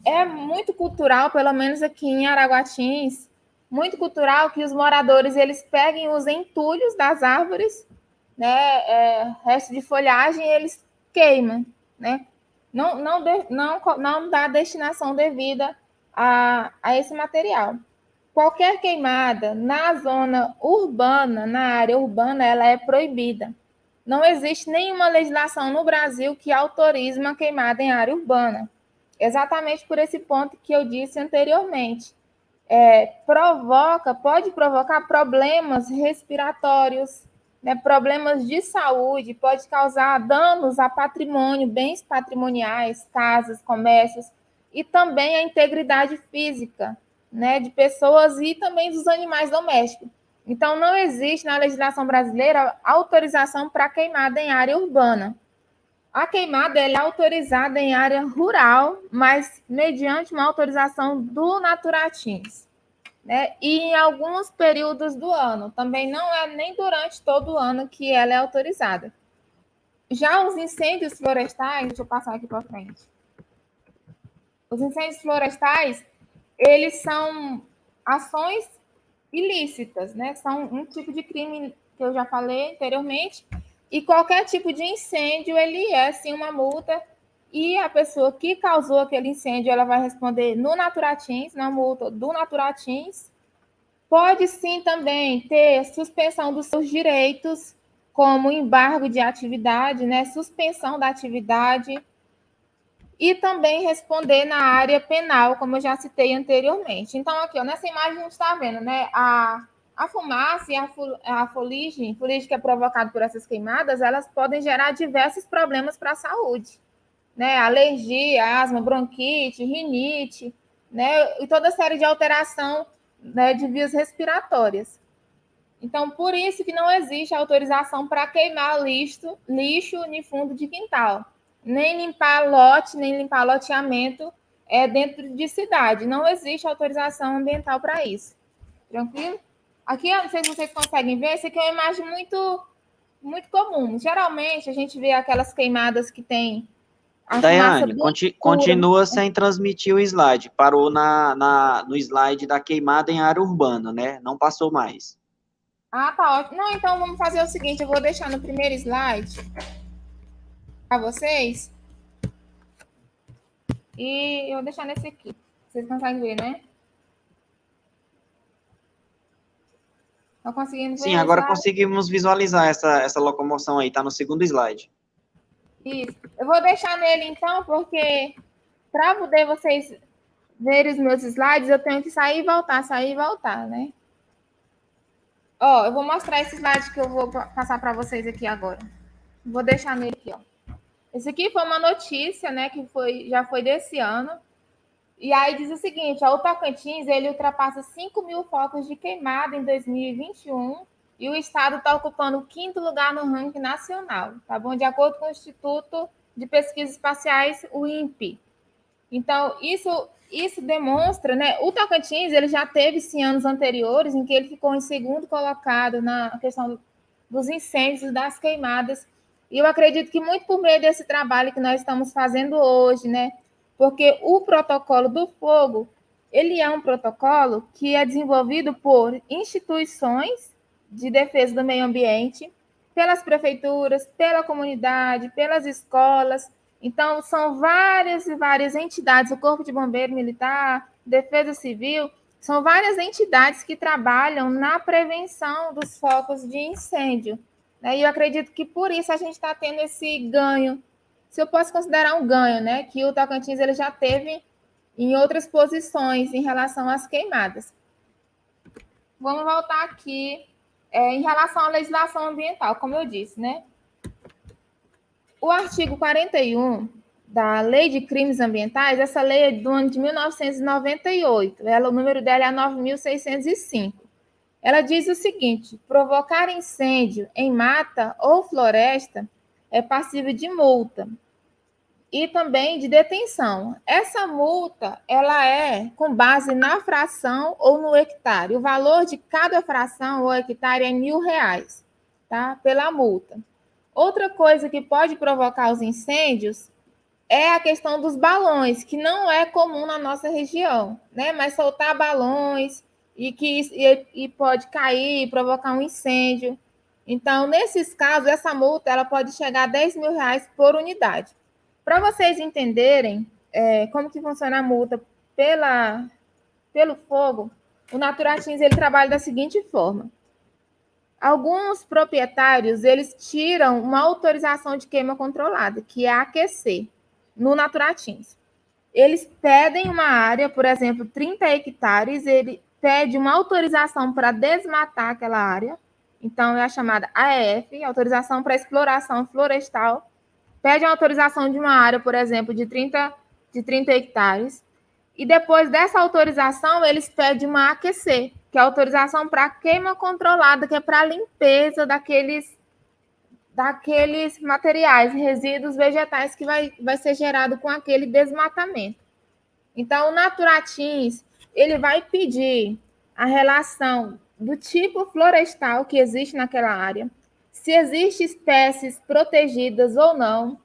é muito cultural, pelo menos aqui em Araguatins, muito cultural que os moradores eles peguem os entulhos das árvores, né? Resto de folhagem, eles queimam, né? Não dá destinação devida a esse material. Qualquer queimada na zona urbana, na área urbana, ela é proibida. Não existe nenhuma legislação no Brasil que autorize uma queimada em área urbana. Exatamente por esse ponto que eu disse anteriormente. Pode provocar problemas respiratórios, né, problemas de saúde, pode causar danos a patrimônio, bens patrimoniais, casas, comércios, e também a integridade física, né, de pessoas e também dos animais domésticos. Então, não existe na legislação brasileira autorização para queimada em área urbana. A queimada é autorizada em área rural, mas mediante uma autorização do Naturatins, né? E em alguns períodos do ano. Também não é nem durante todo o ano que ela é autorizada. Já os incêndios florestais, deixa eu passar aqui para frente. Os incêndios florestais, eles são ações ilícitas, né? São um tipo de crime que eu já falei anteriormente, e qualquer tipo de incêndio, ele é, sim, uma multa, e a pessoa que causou aquele incêndio, ela vai responder no Naturatins, na multa do Naturatins. Pode, sim, também ter suspensão dos seus direitos, como embargo de atividade, né? Suspensão da atividade, e também responder na área penal, como eu já citei anteriormente. Então, aqui, ó, nessa imagem a gente está vendo, né, a fumaça e a fuligem que é provocada por essas queimadas, elas podem gerar diversos problemas para a saúde, né, alergia, asma, bronquite, rinite, né, e toda série de alteração, né, de vias respiratórias. Então, por isso que não existe autorização para queimar lixo em fundo de quintal. Nem limpar lote, nem limpar loteamento é dentro de cidade. Não existe autorização ambiental para isso. Tranquilo? Aqui, eu não sei se vocês conseguem ver, essa aqui é uma imagem muito comum. Geralmente, a gente vê aquelas queimadas que tem a
Daiane,
fumaça
continua sem transmitir o slide. Parou no slide da queimada em área urbana, né? Não passou mais.
Ah, tá ótimo. Não, então vamos fazer o seguinte, eu vou deixar no primeiro slide para vocês. E eu vou deixar nesse aqui. Vocês conseguem ver, né? Estão conseguindo ver?
Sim, agora conseguimos visualizar essa locomoção aí, tá no segundo slide.
Isso. Eu vou deixar nele, então, porque para poder vocês verem os meus slides, eu tenho que sair e voltar, né? Ó, eu vou mostrar esse slide que eu vou passar para vocês aqui agora. Vou deixar nele aqui, ó. Esse aqui foi uma notícia, né, que já foi desse ano. E aí diz o seguinte, o Tocantins, ele ultrapassa 5.000 focos de queimada em 2021 e o estado está ocupando o 5º lugar no ranking nacional, tá bom? De acordo com o Instituto de Pesquisas Espaciais, o INPE. Então, isso demonstra, né? O Tocantins, ele já teve, sim, anos anteriores em que ele ficou em segundo colocado na questão dos incêndios, das queimadas. E eu acredito que muito por meio desse trabalho que nós estamos fazendo hoje, né? Porque o protocolo do fogo, ele é um protocolo que é desenvolvido por instituições de defesa do meio ambiente, pelas prefeituras, pela comunidade, pelas escolas. Então, são várias e várias entidades, o Corpo de Bombeiro Militar, Defesa Civil, são várias entidades que trabalham na prevenção dos focos de incêndio. E eu acredito que por isso a gente está tendo esse ganho, se eu posso considerar um ganho, né, que o Tocantins ele já teve em outras posições em relação às queimadas. Vamos voltar aqui em relação à legislação ambiental, como eu disse, né? O artigo 41 da Lei de Crimes Ambientais, essa lei é do ano de 1998, o número dela é 9.605. Ela diz o seguinte: provocar incêndio em mata ou floresta é passível de multa e também de detenção. Essa multa, ela é com base na fração ou no hectare. O valor de cada fração ou hectare é R$1.000, tá? Pela multa. Outra coisa que pode provocar os incêndios é a questão dos balões, que não é comum na nossa região, né? Mas soltar balões e pode cair e provocar um incêndio. Então, nesses casos, essa multa ela pode chegar a R$10.000 por unidade. Para vocês entenderem como que funciona a multa pelo fogo, o Naturatins ele trabalha da seguinte forma. Alguns proprietários, eles tiram uma autorização de queima controlada, que é a AQC, no Naturatins. Eles pedem uma área, por exemplo, 30 hectares, ele pede uma autorização para desmatar aquela área, então é a chamada AEF, Autorização para Exploração Florestal, pede uma autorização de uma área, por exemplo, de 30 hectares, e depois dessa autorização, eles pedem uma AQC, que é a autorização para queima controlada, que é para a limpeza daqueles materiais, resíduos vegetais que vai ser gerado com aquele desmatamento. Então, o Naturatins, ele vai pedir a relação do tipo florestal que existe naquela área, se existem espécies protegidas ou não,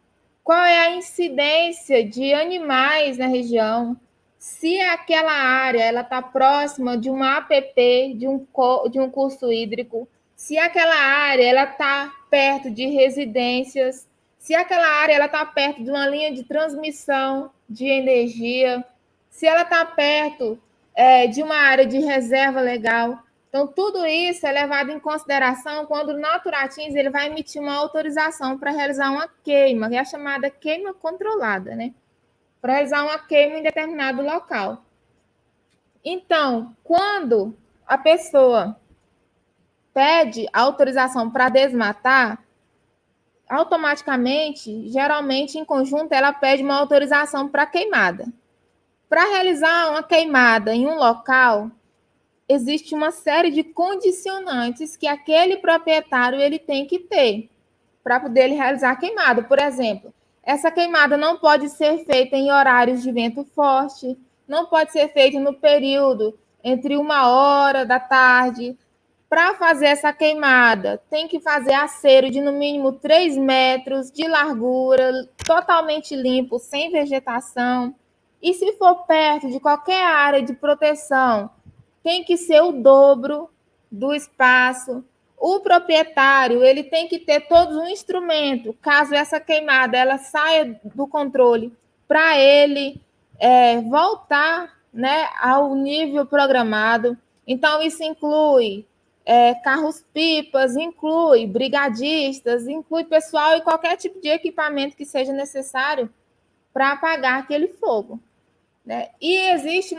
qual é a incidência de animais na região, se aquela área está próxima de uma APP, de um curso hídrico, se aquela área está perto de residências, se aquela área está perto de uma linha de transmissão de energia, se ela está perto de uma área de reserva legal. Então, tudo isso é levado em consideração quando o Naturatins ele vai emitir uma autorização para realizar uma queima, que é a chamada queima controlada, né? Para realizar uma queima em determinado local. Então, quando a pessoa pede autorização para desmatar, automaticamente, geralmente em conjunto, ela pede uma autorização para queimada. Para realizar uma queimada em um local, existe uma série de condicionantes que aquele proprietário ele tem que ter para poder realizar a queimada. Por exemplo, Essa queimada não pode ser feita em horários de vento forte, não pode ser feita no período entre 1h da tarde. Para fazer essa queimada, tem que fazer acero de no mínimo 3 metros de largura, totalmente limpo, sem vegetação. E se for perto de qualquer área de proteção, tem que ser o dobro do espaço. O proprietário, ele tem que ter todo um instrumento, caso essa queimada ela saia do controle, para ele voltar, né, ao nível programado. Então, isso inclui carros-pipas, inclui brigadistas, inclui pessoal e qualquer tipo de equipamento que seja necessário para apagar aquele fogo, né? E existe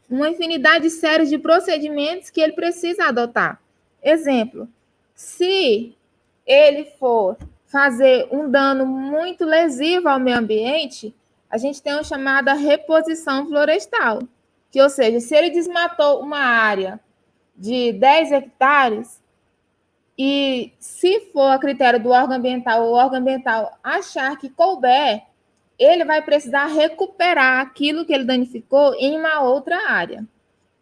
uma infinidade séria de procedimentos que ele precisa adotar. Exemplo, se ele for fazer um dano muito lesivo ao meio ambiente, a gente tem uma chamada reposição florestal, que, ou seja, se ele desmatou uma área de 10 hectares, e se for a critério do órgão ambiental, o órgão ambiental achar que couber, ele vai precisar recuperar aquilo que ele danificou em uma outra área.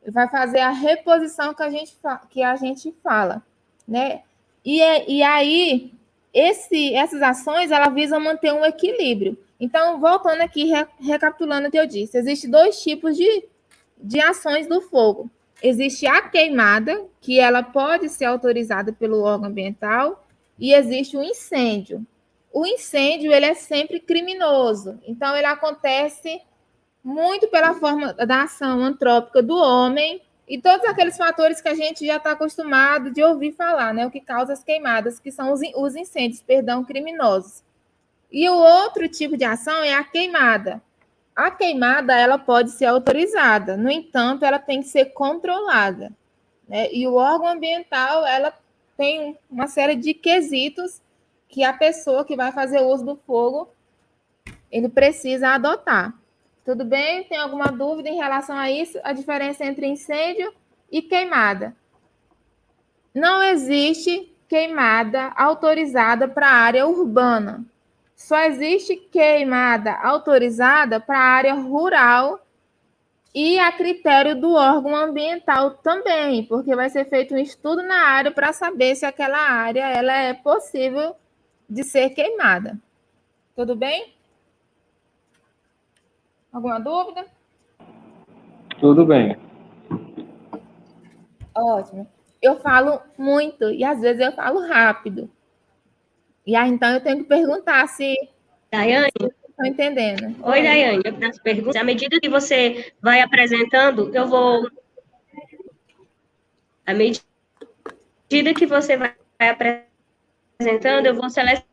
Ele vai fazer a reposição que a gente fala, né? E aí, essas ações, elas visam manter um equilíbrio. Então, voltando aqui, recapitulando o que eu disse, existem 2 tipos de ações do fogo. Existe a queimada, que ela pode ser autorizada pelo órgão ambiental, e existe o incêndio. O incêndio, ele é sempre criminoso. Então, ele acontece muito pela forma da ação antrópica do homem e todos aqueles fatores que a gente já está acostumado de ouvir falar, né? O que causa as queimadas, que são os incêndios, criminosos. E o outro tipo de ação é a queimada. A queimada, ela pode ser autorizada, no entanto, ela tem que ser controlada, né? E o órgão ambiental, ela tem uma série de quesitos que a pessoa que vai fazer uso do fogo, ele precisa adotar. Tudo bem? Tem alguma dúvida em relação a isso? A diferença entre incêndio e queimada. Não existe queimada autorizada para a área urbana. Só existe queimada autorizada para a área rural e a critério do órgão ambiental também, porque vai ser feito um estudo na área para saber se aquela área ela é possível de ser queimada. Tudo bem? Alguma dúvida?
Tudo bem.
Ótimo. Eu falo muito e às vezes eu falo rápido. E aí, então, eu tenho que perguntar se
Daiane?
Estou entendendo.
Oi, Daiane. Das perguntas. À medida que você vai apresentando, eu vou... À medida que você vai apresentando, eu vou selecionando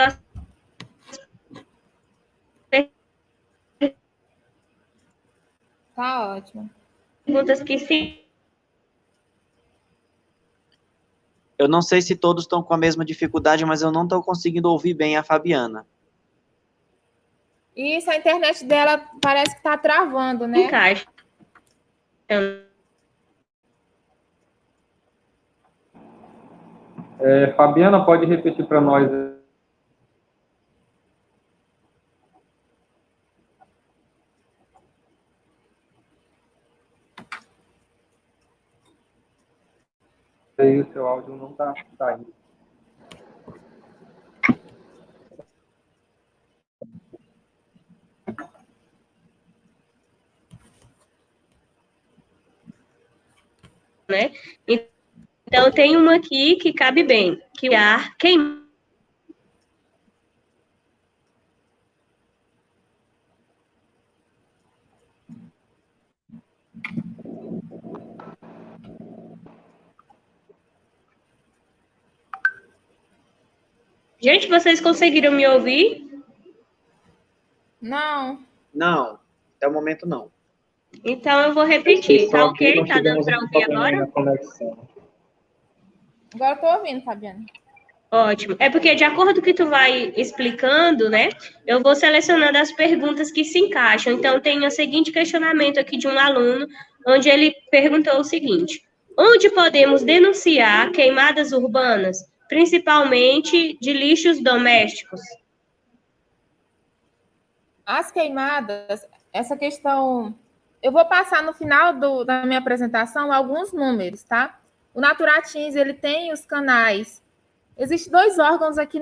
as
Tá ótimo.
perguntas que sim.
Eu não sei se todos estão com a mesma dificuldade, mas eu não estou conseguindo ouvir bem a Fabiana.
Isso, a internet dela parece que está travando, né?
Encaixa.
Fabiana, pode repetir para nós? Aí o seu áudio não está saindo.
Né? Então, tem uma aqui que cabe bem, que o ar queima. Gente, vocês conseguiram me ouvir?
Não.
Não, até o momento não.
Então, eu vou repetir. Tá ok? Tá dando para ouvir agora?
Agora eu tô ouvindo, Fabiana.
Ótimo. É porque, de acordo com o que tu vai explicando, né, eu vou selecionando as perguntas que se encaixam. Então, tem o seguinte questionamento aqui de um aluno, onde ele perguntou o seguinte: Onde podemos denunciar queimadas urbanas, principalmente de lixos domésticos?
As queimadas, essa questão, eu vou passar no final da minha apresentação alguns números, tá? O Naturatins, ele tem os canais. Existem 2 órgãos aqui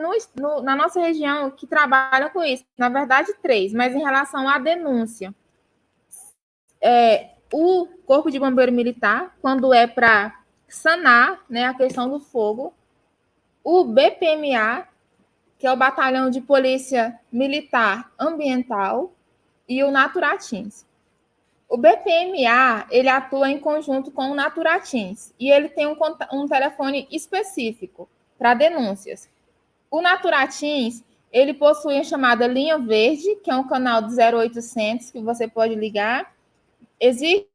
na nossa região que trabalham com isso. Na verdade, 3, mas em relação à denúncia. O Corpo de Bombeiro Militar, quando é para sanar, né, a questão do fogo. O BPMA, que é o Batalhão de Polícia Militar Ambiental, e o Naturatins. O BPMA, ele atua em conjunto com o Naturatins, e ele tem um telefone específico para denúncias. O Naturatins, ele possui a chamada linha verde, que é um canal de 0800 que você pode ligar. Existe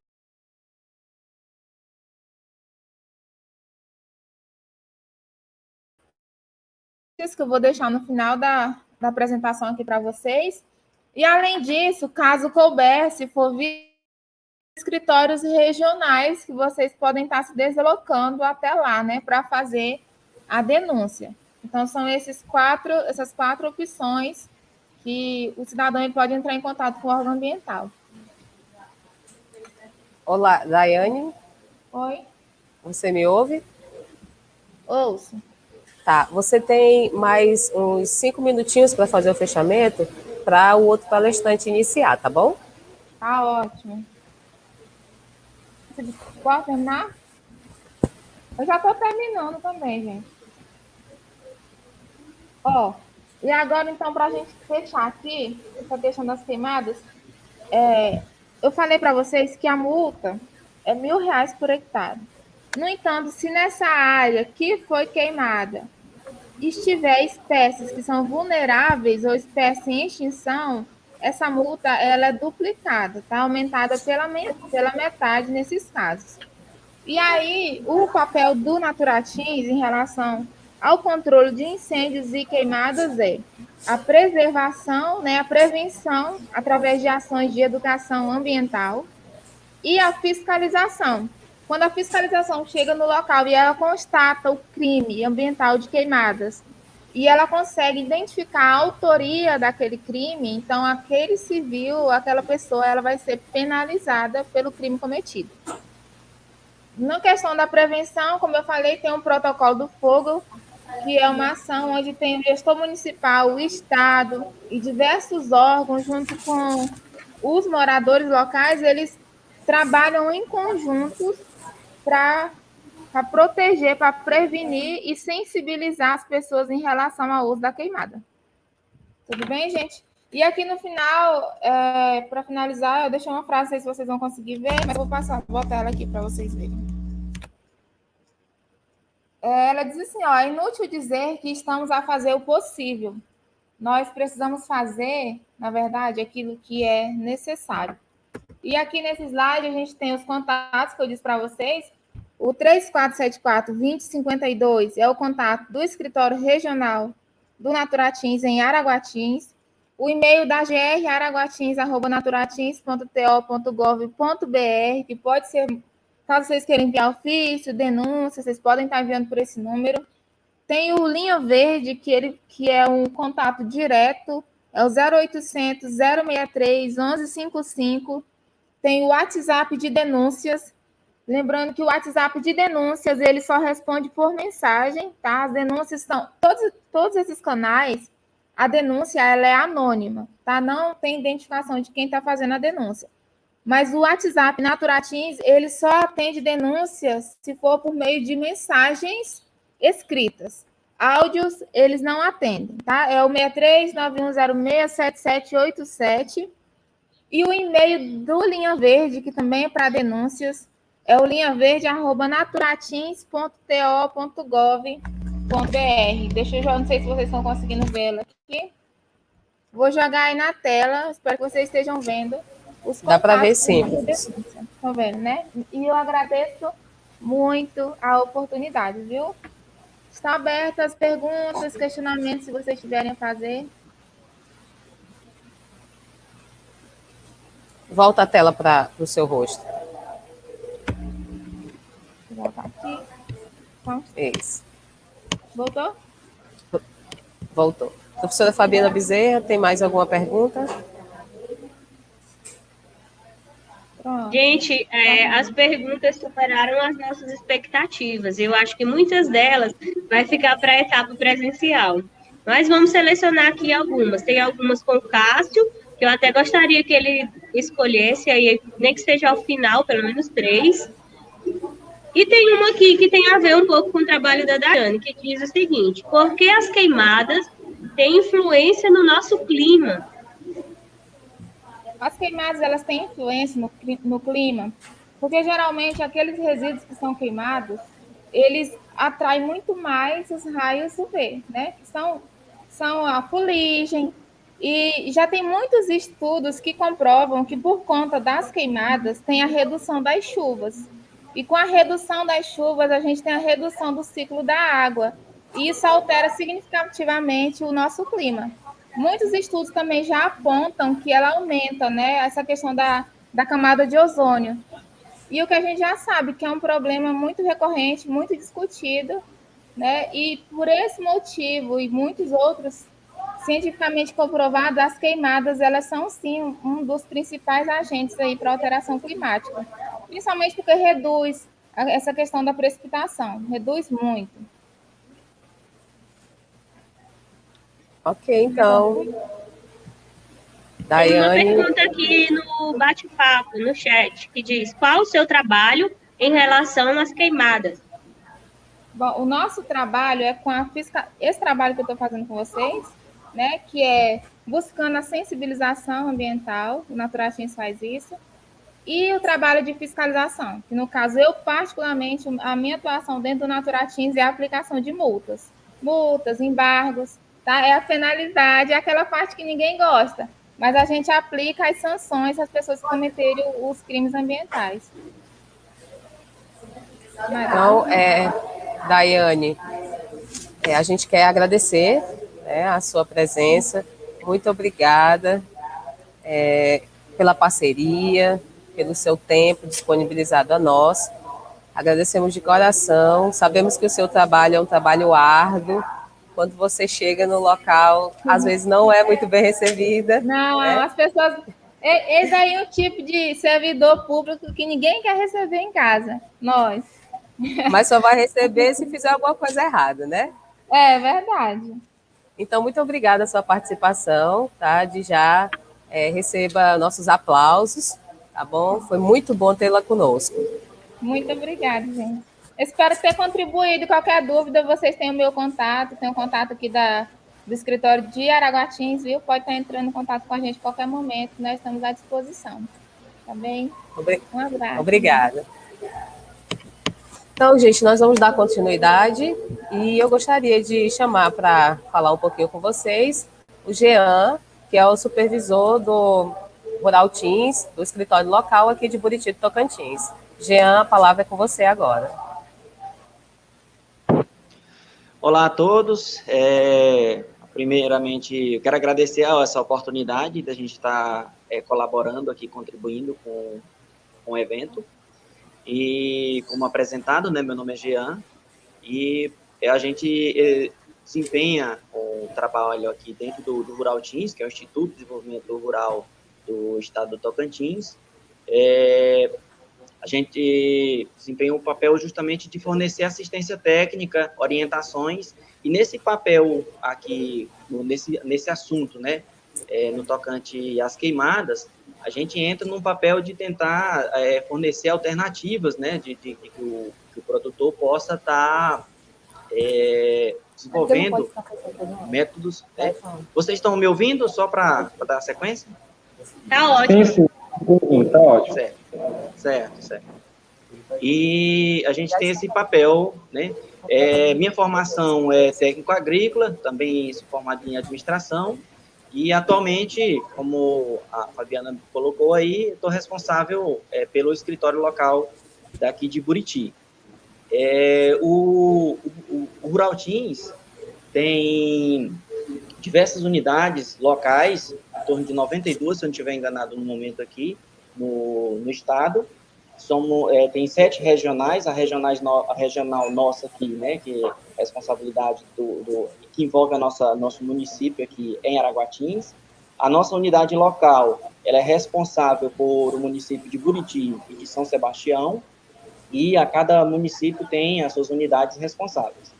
que eu vou deixar no final da apresentação aqui para vocês. E, além disso, caso couber, se for vir escritórios regionais, que vocês podem estar se deslocando até lá, né, para fazer a denúncia. Então, são essas quatro opções que o cidadão ele pode entrar em contato com o órgão ambiental.
Olá, Daiane.
Oi?
Você me ouve?
Ouço.
Tá, você tem mais uns 5 minutinhos para fazer o fechamento para o outro palestrante iniciar, tá bom?
Tá ótimo. Você pode terminar? Eu já estou terminando também, gente. Ó, e agora, então, para a gente fechar aqui, essa questão das queimadas, eu falei para vocês que a multa é R$ 1.000 por hectare. No entanto, se nessa área que foi queimada estiver espécies que são vulneráveis ou espécies em extinção, essa multa ela é duplicada, tá? Aumentada pela metade nesses casos. E aí, o papel do Naturatins em relação ao controle de incêndios e queimadas é a preservação, né, a prevenção através de ações de educação ambiental e a fiscalização. Quando a fiscalização chega no local e ela constata o crime ambiental de queimadas e ela consegue identificar a autoria daquele crime, então aquele civil, aquela pessoa, ela vai ser penalizada pelo crime cometido. Na questão da prevenção, como eu falei, tem um protocolo do fogo, que é uma ação onde tem o gestor municipal, o Estado e diversos órgãos, junto com os moradores locais, eles trabalham em conjunto para proteger, para prevenir e sensibilizar as pessoas em relação ao uso da queimada. Tudo bem, gente? E aqui no final, para finalizar, eu deixei uma frase, não sei se vocês vão conseguir ver, mas eu vou botar ela aqui para vocês verem. Ela diz assim, ó, é inútil dizer que estamos a fazer o possível. Nós precisamos fazer, na verdade, aquilo que é necessário. E aqui nesse slide a gente tem os contatos que eu disse para vocês. O 3474-2052 é o contato do escritório regional do Naturatins em Araguatins. O e-mail da GR araguatins@naturatins.to.gov.br, que pode ser, caso vocês queiram enviar ofício, denúncia, vocês podem estar enviando por esse número. Tem o Linha Verde, que é um contato direto, é o 0800 063 1155. Tem o WhatsApp de denúncias. Lembrando que o WhatsApp de denúncias, ele só responde por mensagem, tá? As denúncias são... Todos esses canais, a denúncia, ela é anônima, tá? Não tem identificação de quem está fazendo a denúncia. Mas o WhatsApp Naturatins, ele só atende denúncias se for por meio de mensagens escritas. Áudios, eles não atendem, tá? É o 6391067787. E o e-mail do Linha Verde, que também é para denúncias, é o linhaverde@naturatins.to.gov.br. Deixa eu jogar, não sei se vocês estão conseguindo vê-la aqui. Vou jogar aí na tela, espero que vocês estejam vendo os contatos.
Dá para ver sim.
Estão vendo, né? E eu agradeço muito a oportunidade, viu? Estão abertas as perguntas, questionamentos, se vocês tiverem a fazer.
Volta a tela para o seu rosto.
voltar aqui. Então,
Isso.
voltou?
Voltou. Professora Fabiana Bezerra, tem mais alguma pergunta?
Pronto.
Gente, as perguntas superaram as nossas expectativas. Eu acho que muitas delas vai ficar para a etapa presencial. Mas vamos selecionar aqui algumas. Tem algumas com o Cássio, que eu até gostaria que ele escolhesse, aí, nem que seja ao final, pelo menos 3. E tem uma aqui que tem a ver um pouco com o trabalho da Daiane, que diz o seguinte: por que as queimadas têm influência no nosso clima?
As queimadas, elas têm influência no clima, porque geralmente aqueles resíduos que são queimados, eles atraem muito mais os raios UV, né? Que são a fuligem, e já tem muitos estudos que comprovam que por conta das queimadas tem a redução das chuvas. E com a redução das chuvas, a gente tem a redução do ciclo da água, e isso altera significativamente o nosso clima. Muitos estudos também já apontam que ela aumenta, né, essa questão da camada de ozônio. E o que a gente já sabe, que é um problema muito recorrente, muito discutido, né, e por esse motivo e muitos outros, cientificamente comprovado, as queimadas, elas são, sim, um dos principais agentes aí para a alteração climática. Principalmente porque reduz essa questão da precipitação, reduz muito.
Ok, então.
Tem
Daiane.
uma pergunta aqui no bate-papo, no chat, que diz: qual o seu trabalho em relação às queimadas?
Bom, o nosso trabalho é com esse trabalho que eu estou fazendo com vocês, né, que é buscando a sensibilização ambiental, o Naturatins faz isso, e o trabalho de fiscalização, que no caso eu particularmente, a minha atuação dentro do Naturatins é a aplicação de multas, embargos, tá? É a penalidade, é aquela parte que ninguém gosta, mas a gente aplica as sanções às pessoas que cometerem os crimes ambientais.
Então, Daiane, a gente quer agradecer, né, a sua presença. Muito obrigada pela parceria, pelo seu tempo disponibilizado a nós. Agradecemos de coração. Sabemos que o seu trabalho é um trabalho árduo. Quando você chega no local, às vezes não é muito bem recebida.
Não,
né?
as pessoas... Esse aí é um tipo de servidor público que ninguém quer receber em casa, nós.
Mas só vai receber se fizer alguma coisa errada, né?
É verdade.
Então, muito obrigada a sua participação, tá? De já receba nossos aplausos, tá bom? Foi muito bom tê-la conosco.
Muito obrigada, gente. Espero ter contribuído. Qualquer dúvida, vocês têm o meu contato, tem o contato aqui do escritório de Araguatins, viu? Pode estar entrando em contato com a gente a qualquer momento, nós estamos à disposição. Tá bem? Um abraço.
Obrigada. Então, gente, nós vamos dar continuidade e eu gostaria de chamar para falar um pouquinho com vocês o Jean, que é o supervisor do Rural Teams, do escritório local aqui de Buriti do Tocantins. Jean, a palavra é com você agora.
Olá a todos. Primeiramente, eu quero agradecer essa oportunidade da gente estar colaborando aqui, contribuindo com o evento. E, como apresentado, né, meu nome é Jean, e a gente desempenha o trabalho aqui dentro do Rural Teams, que é o Instituto de Desenvolvimento Rural do Estado do Tocantins. A gente desempenha o papel justamente de fornecer assistência técnica, orientações, e nesse papel aqui, nesse assunto, né, no tocante às queimadas, a gente entra num papel de tentar fornecer alternativas, né, de que o produtor possa estar desenvolvendo métodos. Vocês estão me ouvindo, só para dar sequência?
Tá ótimo.
Sim, tá ótimo.
Certo. E a gente tem esse papel, né? Minha formação é técnico agrícola, também sou formado em administração, e atualmente, como a Fabiana colocou aí, estou responsável pelo escritório local daqui de Buriti. O Rural Teams tem diversas unidades locais, em torno de 92, se eu não estiver enganado no momento aqui, no estado, Tem 7 regionais, a regional nossa aqui, né, que é responsabilidade que envolve nosso município aqui em Araguatins. A nossa unidade local, ela é responsável por o município de Buriti e de São Sebastião, e a cada município tem as suas unidades responsáveis.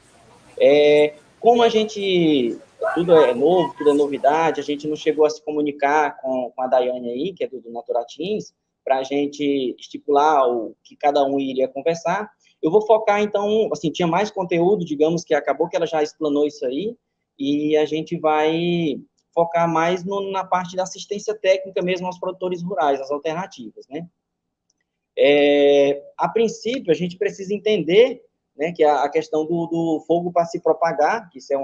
Como a gente, tudo é novo, tudo é novidade, a gente não chegou a se comunicar com a Daiane aí, que é do Naturatins, para a gente estipular o que cada um iria conversar. Eu vou focar, então, assim, tinha mais conteúdo, digamos que acabou que ela já explanou isso aí, e a gente vai focar mais na parte da assistência técnica mesmo aos produtores rurais, as alternativas, né? A princípio, a gente precisa entender, né, que a questão do fogo para se propagar, que isso é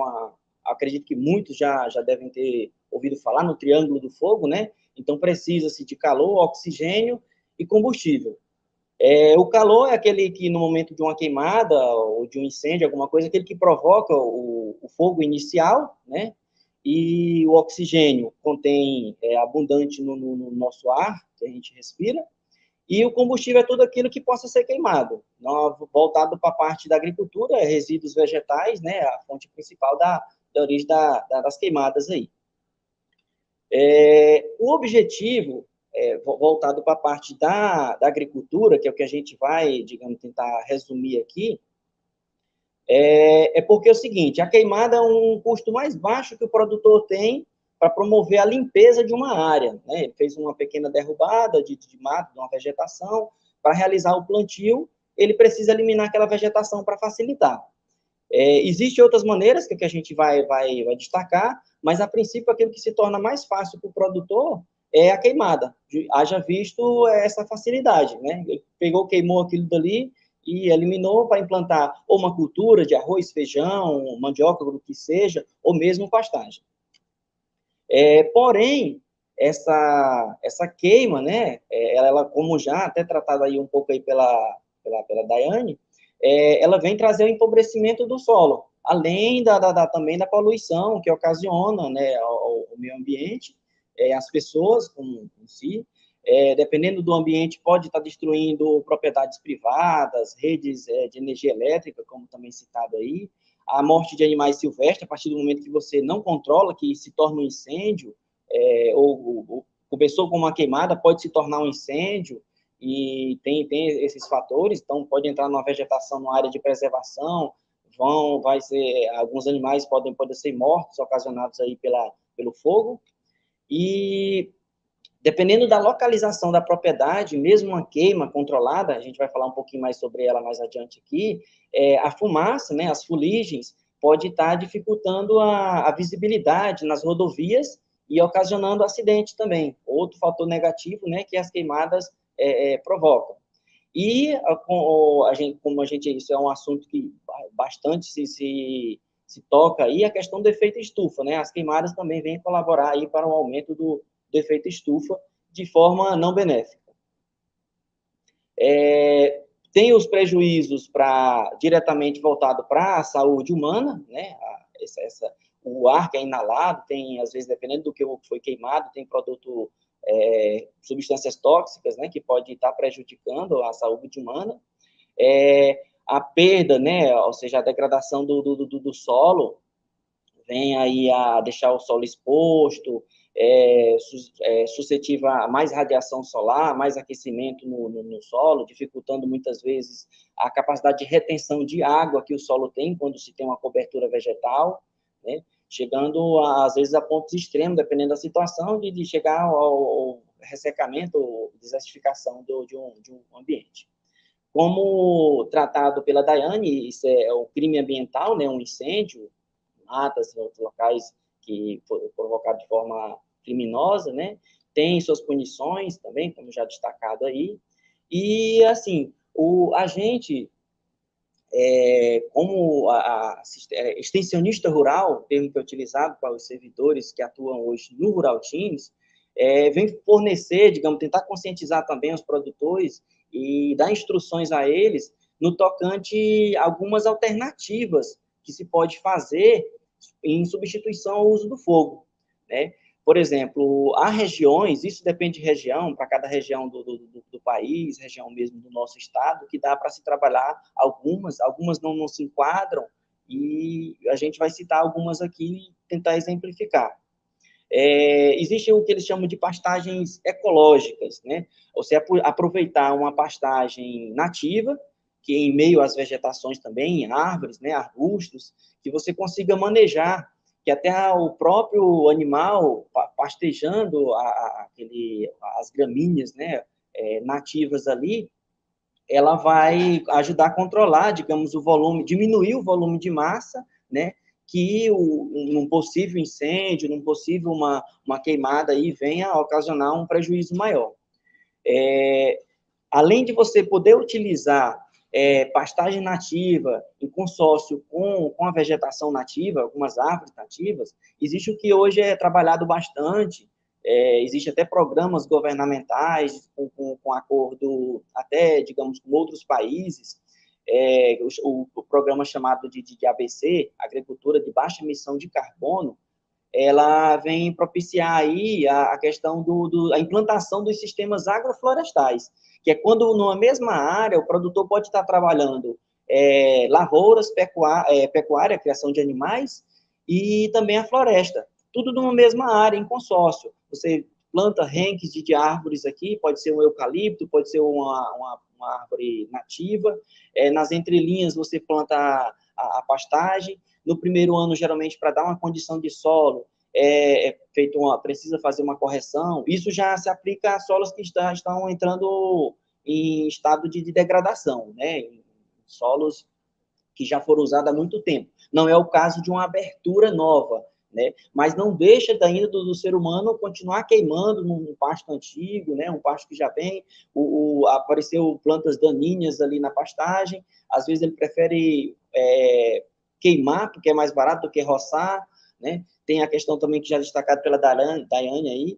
acredito que muitos já devem ter ouvido falar no triângulo do fogo, né? Então, precisa-se de calor, oxigênio e combustível. O calor é aquele que, no momento de uma queimada ou de um incêndio, alguma coisa, aquele que provoca o fogo inicial, né? E o oxigênio contém abundante no nosso ar, que a gente respira, e o combustível é tudo aquilo que possa ser queimado. Voltado para a parte da agricultura, resíduos vegetais, né? A fonte principal da origem das queimadas aí. O objetivo, voltado para a parte da agricultura, que é o que a gente vai, digamos, tentar resumir aqui, porque é o seguinte, a queimada é um custo mais baixo que o produtor tem para promover a limpeza de uma área, né? Ele fez uma pequena derrubada de mato, de uma vegetação, para realizar o plantio, ele precisa eliminar aquela vegetação para facilitar. Existem outras maneiras que a gente vai destacar, mas, a princípio, aquilo que se torna mais fácil para o produtor é a queimada. Haja visto essa facilidade, né? Ele queimou aquilo dali e eliminou para implantar ou uma cultura de arroz, feijão, mandioca, o que seja, ou mesmo pastagem. Porém, essa queima, né, ela, como já até tratada aí um pouco aí pela Daiane, ela vem trazer o empobrecimento do solo, além também da poluição que ocasiona, né, ao meio ambiente, as pessoas em si, dependendo do ambiente, pode estar destruindo propriedades privadas, redes de energia elétrica, como também citado aí, a morte de animais silvestres, a partir do momento que você não controla, que se torna um incêndio, ou começou com uma queimada, pode se tornar um incêndio, e tem esses fatores, então pode entrar numa vegetação, numa área de preservação, alguns animais podem ser mortos, ocasionados aí pelo fogo, e dependendo da localização da propriedade, mesmo uma queima controlada, a gente vai falar um pouquinho mais sobre ela mais adiante aqui, a fumaça, né, as fuligens, pode estar dificultando a visibilidade nas rodovias e ocasionando acidente também. Outro fator negativo, né, que as queimadas provocam. E, isso é um assunto que bastante se toca aí, a questão do efeito estufa, né? As queimadas também vêm colaborar aí para o aumento do efeito estufa de forma não benéfica. Tem os prejuízos diretamente voltado para a saúde humana, né? O ar que é inalado, tem, às vezes, dependendo do que foi queimado, tem substâncias tóxicas, né, que pode estar prejudicando a saúde humana. A perda, né, ou seja, a degradação do solo, vem aí a deixar o solo exposto, suscetível a mais radiação solar, mais aquecimento no solo, dificultando muitas vezes a capacidade de retenção de água que o solo tem quando se tem uma cobertura vegetal, né? Chegando, às vezes, a pontos extremos, dependendo da situação, de chegar ao ressecamento ou desertificação de um ambiente. Como tratado pela Daiane, isso é o crime ambiental, né, um incêndio, matas em outros locais que foram provocados de forma criminosa, né? Tem suas punições também, como já destacado aí. E, assim, a gente, como extensionista rural, termo que é utilizado para os servidores que atuam hoje no Rural Teams, vem fornecer, digamos, tentar conscientizar também os produtores e dar instruções a eles no tocante a algumas alternativas que se pode fazer em substituição ao uso do fogo, né? por exemplo, há regiões, isso depende de região, para cada região do país, região mesmo do nosso estado, que dá para se trabalhar algumas não se enquadram, e a gente vai citar algumas aqui e tentar exemplificar. Existe o que eles chamam de pastagens ecológicas, né? Você aproveitar uma pastagem nativa, que em meio às vegetações também, árvores, né, arbustos, que você consiga manejar, que até o próprio animal pastejando as gramíneas, né, nativas ali, ela vai ajudar a controlar, digamos, o volume, diminuir o volume de massa, né, que num possível incêndio, num possível uma queimada aí venha a ocasionar um prejuízo maior. Além de você poder utilizar pastagem nativa em consórcio com a vegetação nativa, algumas árvores nativas, existe o que hoje é trabalhado bastante, existe até programas governamentais com acordo até, digamos, com outros países, o programa chamado de ABC, Agricultura de Baixa Emissão de Carbono, ela vem propiciar aí a questão a implantação dos sistemas agroflorestais, que é quando, numa mesma área, o produtor pode estar trabalhando lavouras, pecuária, criação de animais, e também a floresta, tudo numa mesma área, em consórcio. Você planta renques de árvores aqui, pode ser um eucalipto, pode ser uma árvore nativa, nas entrelinhas você planta a pastagem. No primeiro ano, geralmente, para dar uma condição de solo, precisa fazer uma correção. Isso já se aplica a solos que estão entrando em estado de degradação, né? Em solos que já foram usados há muito tempo. Não é o caso de uma abertura nova, né? Mas não deixa ainda do ser humano continuar queimando num pasto antigo, né? Um pasto que já vem, apareceu plantas daninhas ali na pastagem, às vezes ele prefere queimar, porque é mais barato do que roçar, né? Tem a questão também que já é destacada pela Daiane aí,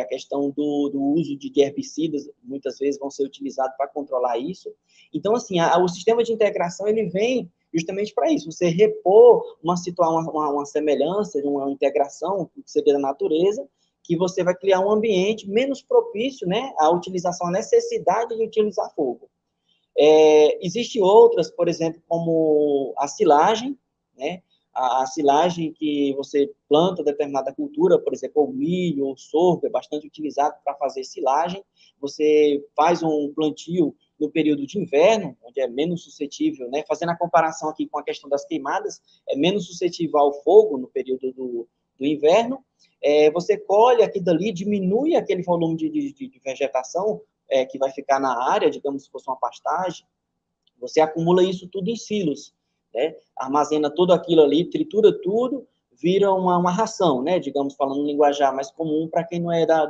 a questão do uso de herbicidas, muitas vezes vão ser utilizados para controlar isso. Então, assim, o sistema de integração, ele vem justamente para isso, você repor uma semelhança, uma integração que seria da natureza, que você vai criar um ambiente menos propício, né, à utilização, à necessidade de utilizar fogo. Existem outras, por exemplo, como a silagem, né? A silagem que você planta determinada cultura, por exemplo, o milho ou o sorgo, é bastante utilizado para fazer silagem. Você faz um plantio no período de inverno, onde é menos suscetível, né? Fazendo a comparação aqui com a questão das queimadas, é menos suscetível ao fogo no período do inverno. Você colhe aquilo dali, diminui aquele volume de vegetação que vai ficar na área, digamos, se fosse uma pastagem, você acumula isso tudo em silos, né? Armazena tudo aquilo ali, tritura tudo, vira uma ração, né? Digamos, falando um linguajar mais comum para quem não é da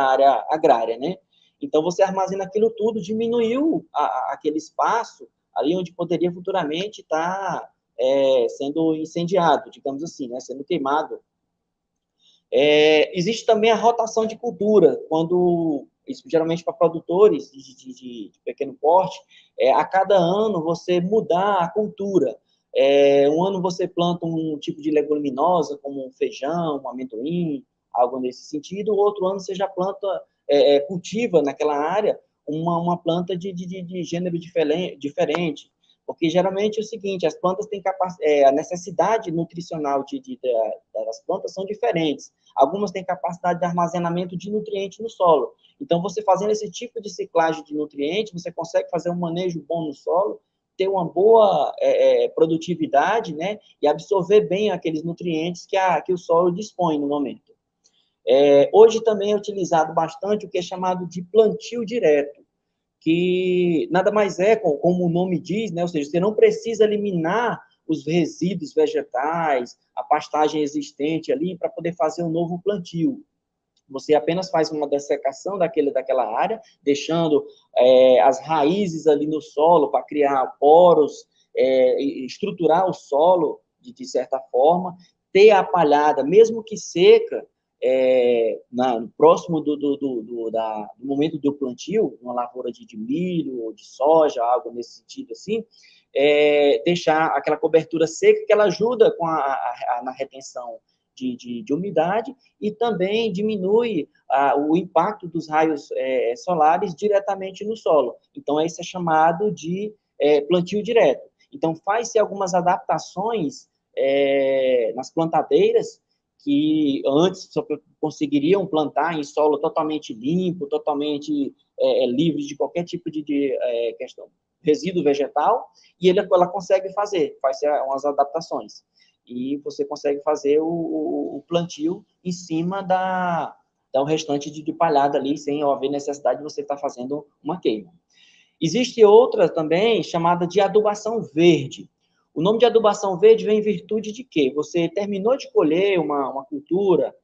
área agrária, né? Então, você armazena aquilo tudo, diminuiu aquele espaço ali onde poderia futuramente estar sendo incendiado, digamos assim, né? Sendo queimado. Existe também a rotação de cultura, quando, isso geralmente para produtores de pequeno porte, a cada ano você mudar a cultura. Um ano você planta um tipo de leguminosa, como um feijão, um amendoim, algo nesse sentido, o outro ano você já planta, cultiva naquela área uma planta de gênero diferente. Porque geralmente é o seguinte, as plantas têm a necessidade nutricional das plantas são diferentes. Algumas têm capacidade de armazenamento de nutrientes no solo. Então, você fazendo esse tipo de ciclagem de nutrientes, você consegue fazer um manejo bom no solo, ter uma boa produtividade, né? E absorver bem aqueles nutrientes que o solo dispõe no momento. Hoje também é utilizado bastante o que é chamado de plantio direto, que nada mais como o nome diz, né? Ou seja, você não precisa eliminar os resíduos vegetais, a pastagem existente ali, para poder fazer um novo plantio. Você apenas faz uma dessecação daquela área, deixando as raízes ali no solo para criar poros, estruturar o solo de certa forma, ter a palhada, mesmo que seca, próximo do momento do plantio, uma lavoura de milho ou de soja, algo nesse sentido assim, deixar aquela cobertura seca, que ela ajuda na retenção de umidade e também diminui o impacto dos raios solares diretamente no solo. Então, isso é chamado de plantio direto. Então, faz-se algumas adaptações nas plantadeiras que antes só conseguiriam plantar em solo totalmente limpo, totalmente livre de qualquer tipo de questão, resíduo vegetal, e ela consegue faz umas adaptações. E você consegue fazer o plantio em cima do restante de palhada ali, sem haver necessidade de você estar fazendo uma queima. Existe outra também, chamada de adubação verde. O nome de adubação verde vem em virtude de quê? Você terminou de colher uma cultura,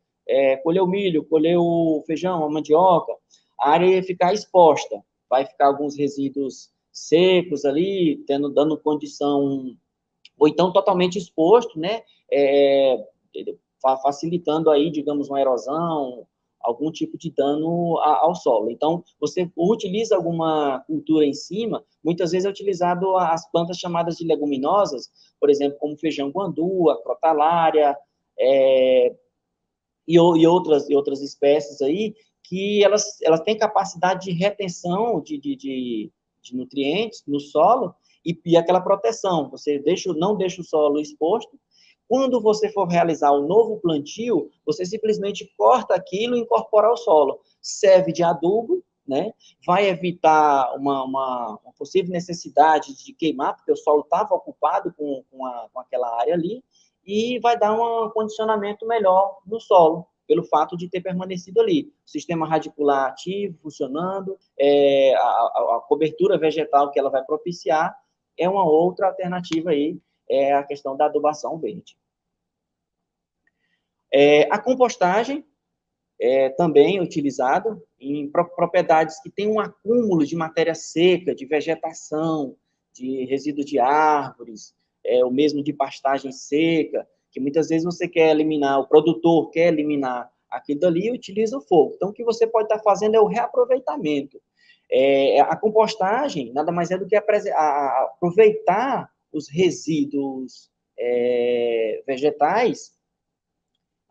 colheu milho, colheu feijão, a mandioca, a área ia ficar exposta, vai ficar alguns resíduos secos ali, dando condição, ou então totalmente exposto, né? Facilitando aí, digamos, uma erosão, algum tipo de dano ao solo. Então, você utiliza alguma cultura em cima, muitas vezes é utilizado as plantas chamadas de leguminosas, por exemplo, como feijão guandu, a crotalária, e outras espécies aí, que elas têm capacidade de retenção de nutrientes no solo e aquela proteção. Você não deixa o solo exposto. Quando você for realizar um novo plantio, você simplesmente corta aquilo e incorpora ao solo. Serve de adubo, né? Vai evitar uma possível necessidade de queimar, porque o solo estava ocupado com aquela área ali, e vai dar um condicionamento melhor no solo, pelo fato de ter permanecido ali. O sistema radicular ativo, funcionando, a cobertura vegetal que ela vai propiciar é uma outra alternativa aí, a questão da adubação verde. A compostagem também é utilizada em propriedades que têm um acúmulo de matéria seca, de vegetação, de resíduo de árvores, ou mesmo de pastagem seca, que muitas vezes você quer eliminar, o produtor quer eliminar aquilo dali e utiliza o fogo. Então, o que você pode estar fazendo é o reaproveitamento. A compostagem nada mais é do que aproveitar os resíduos vegetais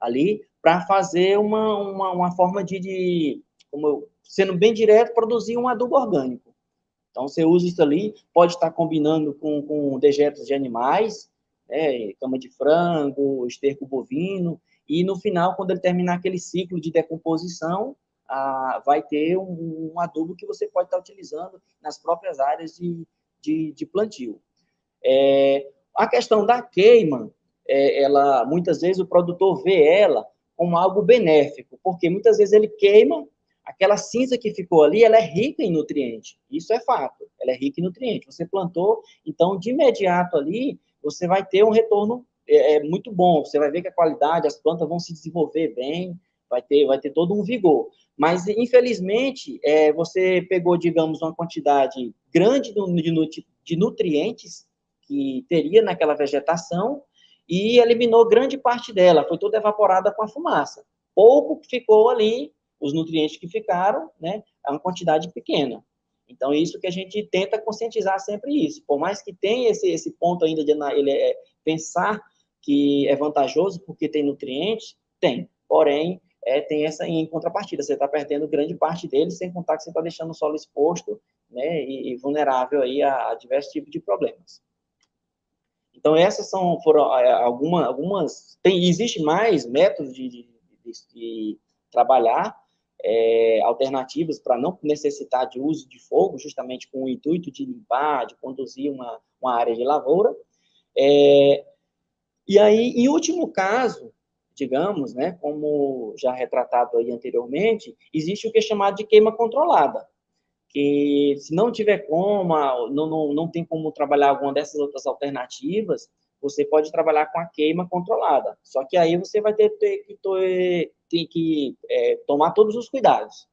ali para fazer uma forma sendo bem direto, produzir um adubo orgânico. Então, você usa isso ali, pode estar combinando com dejetos de animais, cama de frango, esterco bovino, e no final, quando ele terminar aquele ciclo de decomposição, vai ter um adubo que você pode estar utilizando nas próprias áreas de plantio. A questão da queima, muitas vezes o produtor vê ela como algo benéfico, porque muitas vezes ele queima, aquela cinza que ficou ali, ela é rica em nutriente, isso é fato, ela é rica em nutriente. Você plantou, então, de imediato ali, você vai ter um retorno muito bom, você vai ver que a qualidade, as plantas vão se desenvolver bem, vai ter todo um vigor. Mas, infelizmente, você pegou, digamos, uma quantidade grande de nutrientes que teria naquela vegetação e eliminou grande parte dela, foi toda evaporada com a fumaça. Pouco que ficou ali, os nutrientes que ficaram, né, é uma quantidade pequena. Então, isso que a gente tenta conscientizar sempre isso. Por mais que tenha esse ponto ainda de ele pensar que é vantajoso porque tem nutrientes, tem. Porém, tem essa em contrapartida. Você está perdendo grande parte dele, sem contar que você está deixando o solo exposto, né, e vulnerável aí a diversos tipos de problemas. Então, essas foram algumas... Existe mais métodos de trabalhar, alternativas para não necessitar de uso de fogo, justamente com o intuito de limpar, de conduzir uma área de lavoura. E aí, em último caso, digamos, né, como já retratado aí anteriormente, existe o que é chamado de queima controlada, que se não tiver como, não tem como trabalhar alguma dessas outras alternativas, você pode trabalhar com a queima controlada. Só que aí você vai ter que tomar todos os cuidados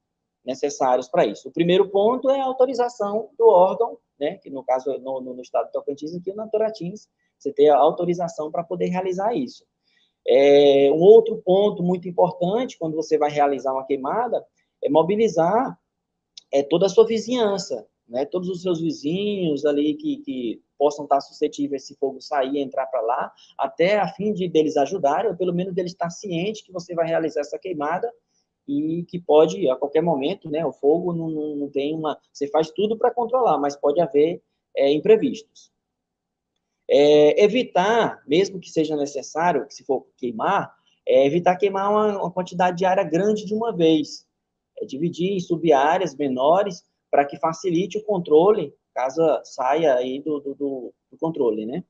necessários para isso. O primeiro ponto é a autorização do órgão, né, que no caso, no estado de Tocantins, aqui na Tocantins, você tem a autorização para poder realizar isso. Um outro ponto muito importante, quando você vai realizar uma queimada, é mobilizar toda a sua vizinhança, né? Todos os seus vizinhos ali que possam estar suscetíveis a esse fogo sair e entrar para lá, até a fim de deles ajudarem, ou pelo menos deles estar ciente que você vai realizar essa queimada e que pode, a qualquer momento, né? O fogo não tem uma... Você faz tudo para controlar, mas pode haver imprevistos. Evitar, mesmo que seja necessário, que se for queimar, evitar queimar uma quantidade de área grande de uma vez. Dividir em sub-áreas menores para que facilite o controle, caso saia aí do controle, né?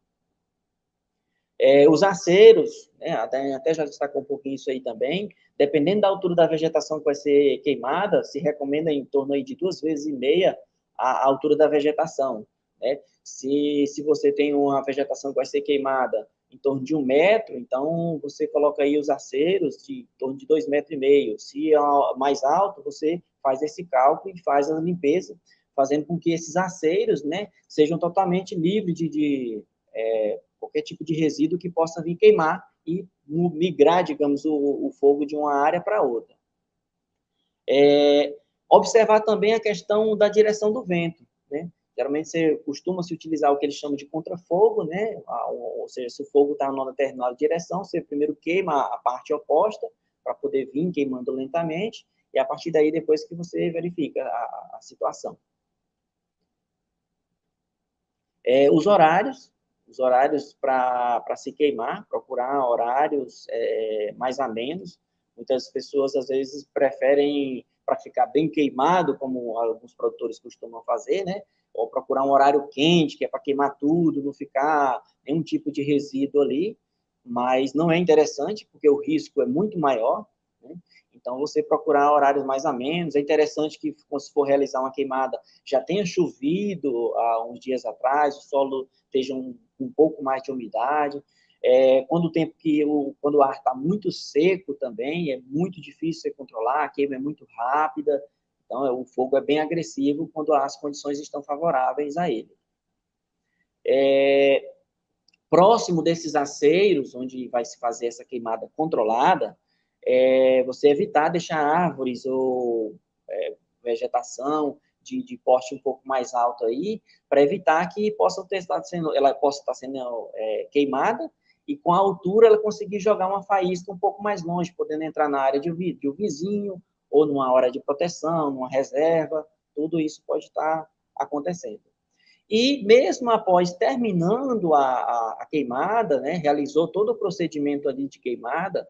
Os aceros, né, até já destacou um pouquinho isso aí também, dependendo da altura da vegetação que vai ser queimada, se recomenda em torno aí de 2,5 vezes a altura da vegetação, né? Se você tem uma vegetação que vai ser queimada em torno de 1 metro, então você coloca aí os aceros de em torno de 2,5 metros. Se é mais alto, você faz esse cálculo e faz a limpeza, fazendo com que esses aceros, né, sejam totalmente livres de qualquer tipo de resíduo que possa vir queimar e migrar, digamos, o fogo de uma área para outra. Observar também a questão da direção do vento, né? Geralmente você costuma se utilizar o que eles chamam de contrafogo, né? Ou seja, se o fogo está numa determinada direção, você primeiro queima a parte oposta para poder vir queimando lentamente e a partir daí depois que você verifica a situação. Os horários para se queimar, procurar horários mais amenos. Muitas pessoas, às vezes, preferem, para ficar bem queimado, como alguns produtores costumam fazer, né? Ou procurar um horário quente, que é para queimar tudo, não ficar nenhum tipo de resíduo ali, mas não é interessante, porque o risco é muito maior, né? Então, você procurar horários mais amenos. É interessante que, quando se for realizar uma queimada, já tenha chovido há uns dias atrás, o solo esteja um pouco mais de umidade. Quando o ar está muito seco também, é muito difícil você controlar, a queima é muito rápida, então o fogo é bem agressivo quando as condições estão favoráveis a ele. Próximo desses aceiros, onde vai se fazer essa queimada controlada, você evitar deixar árvores ou vegetação de porte um pouco mais alto aí, para evitar que ela possa estar sendo queimada e com a altura ela conseguir jogar uma faísca um pouco mais longe, podendo entrar na área de um vizinho, ou numa hora de proteção, numa reserva, tudo isso pode estar acontecendo. E mesmo após terminando a queimada, né, realizou todo o procedimento ali de queimada,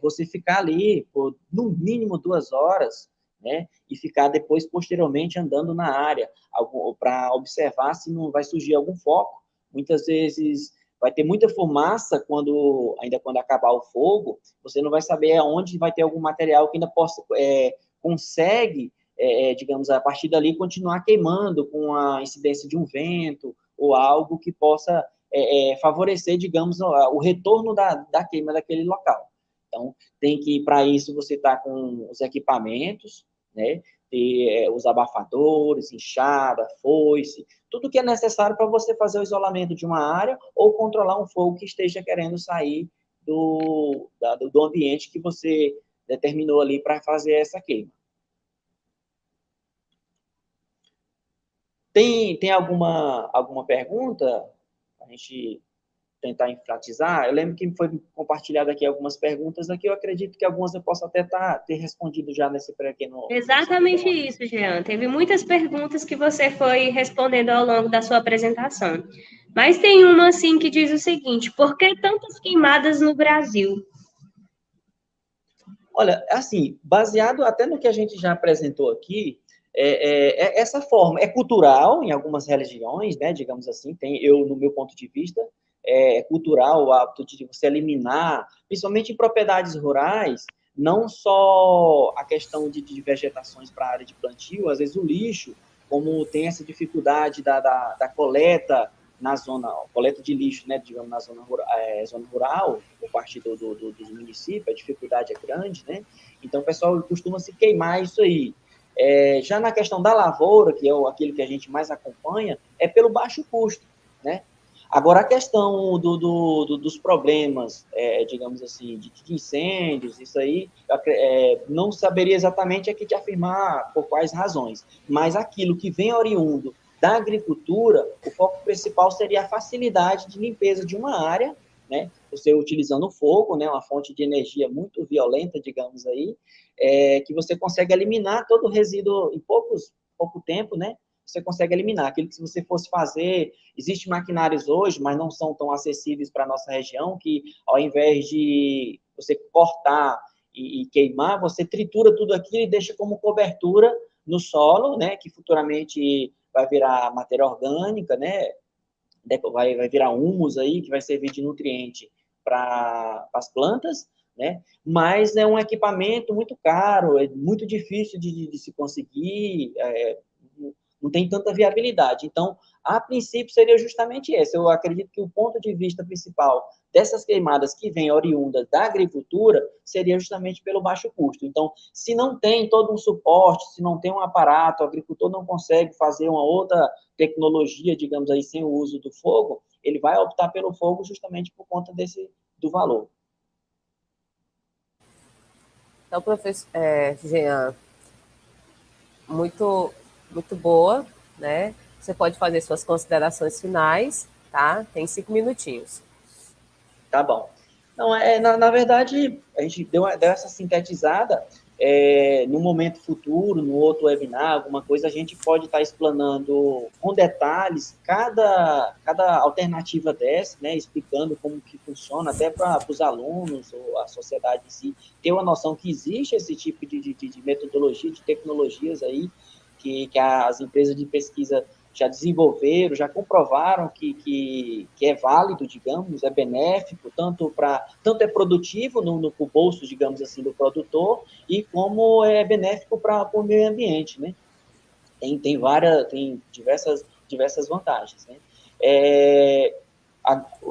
você ficar ali por, no mínimo, 2 horas, né, e ficar depois, posteriormente, andando na área, para observar se não vai surgir algum foco. Muitas vezes vai ter muita fumaça ainda quando acabar o fogo, você não vai saber aonde vai ter algum material que ainda consegue, digamos, a partir dali, continuar queimando com a incidência de um vento ou algo que possa favorecer, digamos, o retorno da queima daquele local. Então, tem que, para isso, você está com os equipamentos, né? Ter os abafadores, enxada, foice, tudo que é necessário para você fazer o isolamento de uma área ou controlar um fogo que esteja querendo sair do ambiente que você determinou ali para fazer essa queima. Tem alguma pergunta? A gente tentar enfatizar. Eu lembro que foi compartilhado aqui algumas perguntas aqui, eu acredito que algumas eu posso até ter respondido já nesse pequeno...
Exatamente isso, Jean. Teve muitas perguntas que você foi respondendo ao longo da sua apresentação. Mas tem uma, assim, que diz o seguinte: por que tantas queimadas no Brasil?
Olha, assim, baseado até no que a gente já apresentou aqui, essa forma é cultural em algumas religiões, né, digamos assim, no meu ponto de vista, cultural o hábito de você eliminar, principalmente em propriedades rurais, não só a questão de vegetações para a área de plantio, às vezes o lixo, como tem essa dificuldade da coleta na coleta de lixo, né, digamos, na zona rural, por parte dos municípios, a dificuldade é grande, né? Então o pessoal costuma se queimar isso aí. Já na questão da lavoura, que é aquilo que a gente mais acompanha, é pelo baixo custo, né? Agora, a questão dos problemas, digamos assim, de incêndios, isso aí, não saberia exatamente aqui te afirmar por quais razões, mas aquilo que vem oriundo da agricultura, o foco principal seria a facilidade de limpeza de uma área, né? Você utilizando o fogo, né? Uma fonte de energia muito violenta, digamos aí, que você consegue eliminar todo o resíduo em pouco tempo, né? Você consegue eliminar. Aquilo que se você fosse fazer, existem maquinários hoje, mas não são tão acessíveis para a nossa região, que ao invés de você cortar e queimar, você tritura tudo aquilo e deixa como cobertura no solo, né? Que futuramente vai virar matéria orgânica, né? Vai virar humus aí, que vai servir de nutriente para as plantas, né? Mas é um equipamento muito caro, é muito difícil de se conseguir, não tem tanta viabilidade. Então, a princípio, seria justamente esse. Eu acredito que o ponto de vista principal dessas queimadas que vêm oriundas da agricultura seria justamente pelo baixo custo. Então, se não tem todo um suporte, se não tem um aparato, o agricultor não consegue fazer uma outra tecnologia, digamos aí, sem o uso do fogo, ele vai optar pelo fogo justamente por conta do valor.
Então, professor Jean, muito boa, né? Você pode fazer suas considerações finais, tá? Tem 5 minutinhos.
Tá bom. Não, na verdade, a gente deu essa sintetizada. No momento futuro, no outro webinar, alguma coisa, a gente pode estar explanando com detalhes cada alternativa dessa, né, explicando como que funciona, até para os alunos ou a sociedade em si, ter uma noção que existe esse tipo de metodologia, de tecnologias aí, que as empresas de pesquisa já desenvolveram, já comprovaram que é válido, digamos, é benéfico, tanto é produtivo no bolso, digamos assim, do produtor, e como é benéfico para o meio ambiente, né? Tem diversas vantagens, né?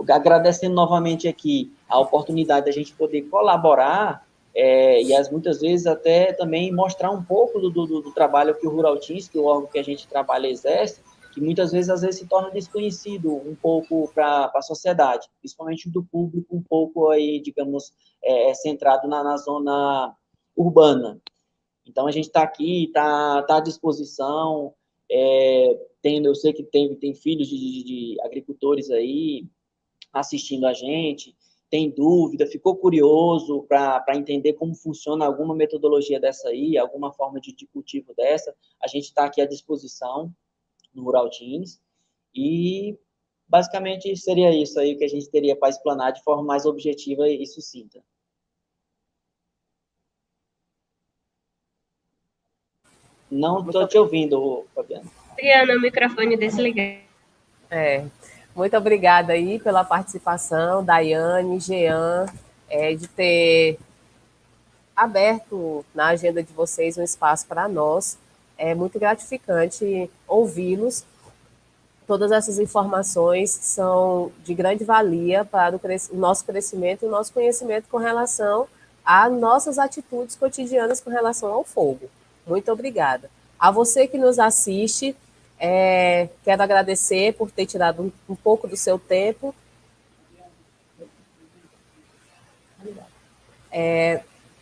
Agradecendo novamente aqui a oportunidade da gente poder colaborar, e muitas vezes até também mostrar um pouco do trabalho que o Rural Teams, que é o órgão que a gente trabalha, exerce, que muitas vezes se torna desconhecido um pouco para a sociedade, principalmente do público um pouco aí, digamos, centrado na zona urbana. Então, a gente está aqui, está à disposição, eu sei que tem filhos de agricultores aí assistindo a gente, tem dúvida, ficou curioso para entender como funciona alguma metodologia dessa aí, alguma forma de cultivo dessa, a gente está aqui à disposição no Rural Teams, e basicamente seria isso aí que a gente teria para explanar de forma mais objetiva e sucinta. Não estou te ouvindo, Fabiana.
Adriana, o microfone desligado.
Muito obrigada aí pela participação, Daiane, Jean, de ter aberto na agenda de vocês um espaço para nós. É muito gratificante ouvi-los. Todas essas informações são de grande valia para o nosso crescimento e o nosso conhecimento com relação às nossas atitudes cotidianas com relação ao fogo. Muito obrigada. A você que nos assiste, quero agradecer por ter tirado um pouco do seu tempo.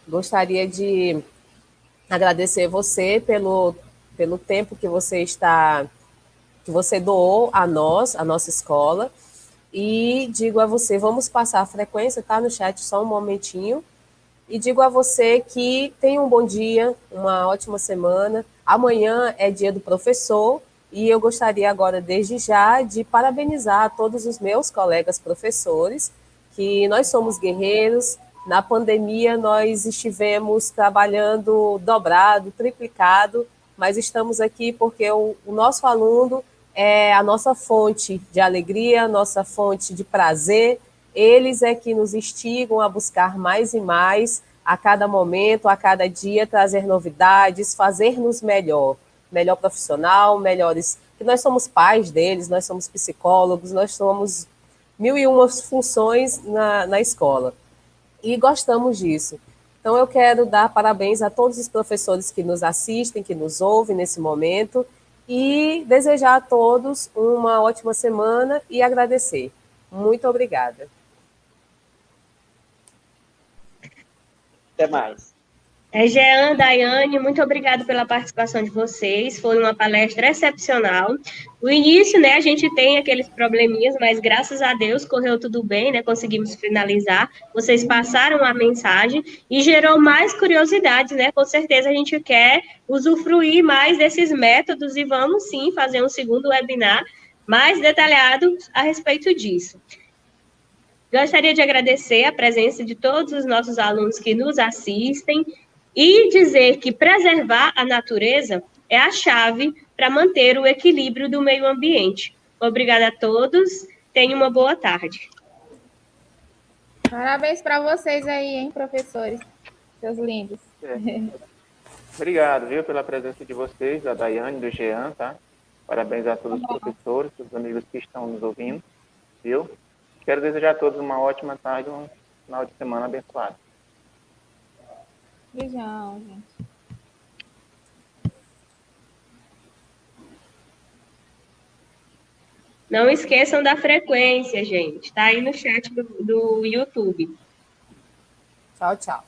Gostaria de agradecer você pelo tempo que você doou a nós, a nossa escola, e digo a você, vamos passar a frequência, tá no chat só um momentinho, e digo a você que tenha um bom dia, uma ótima semana. Amanhã é dia do professor, e eu gostaria agora, desde já, de parabenizar todos os meus colegas professores, que nós somos guerreiros. Na pandemia, nós estivemos trabalhando dobrado, triplicado, mas estamos aqui porque o nosso aluno é a nossa fonte de alegria, a nossa fonte de prazer. Eles é que nos instigam a buscar mais e mais, a cada momento, a cada dia, trazer novidades, fazer-nos melhor profissional, melhores, que nós somos pais deles, nós somos psicólogos, nós somos 1001 funções na escola. E gostamos disso. Então, eu quero dar parabéns a todos os professores que nos assistem, que nos ouvem nesse momento, e desejar a todos uma ótima semana e agradecer. Muito obrigada.
Até mais.
Jean, Daiane, muito obrigada pela participação de vocês, foi uma palestra excepcional. O início, né, a gente tem aqueles probleminhas, mas graças a Deus correu tudo bem, né, conseguimos finalizar. Vocês passaram a mensagem e gerou mais curiosidades, né, com certeza a gente quer usufruir mais desses métodos e vamos sim fazer um segundo webinar mais detalhado a respeito disso. Gostaria de agradecer a presença de todos os nossos alunos que nos assistem e dizer que preservar a natureza é a chave para manter o equilíbrio do meio ambiente. Obrigada a todos, tenham uma boa tarde.
Parabéns para vocês aí, hein, professores, seus lindos.
Obrigado, viu, pela presença de vocês, da Daiane, do Jean, tá? Parabéns a todos os professores, os amigos que estão nos ouvindo, viu? Quero desejar a todos uma ótima tarde, um final de semana abençoado.
Beijão, gente.
Não esqueçam da frequência, gente. Está aí no chat do YouTube.
Tchau, tchau.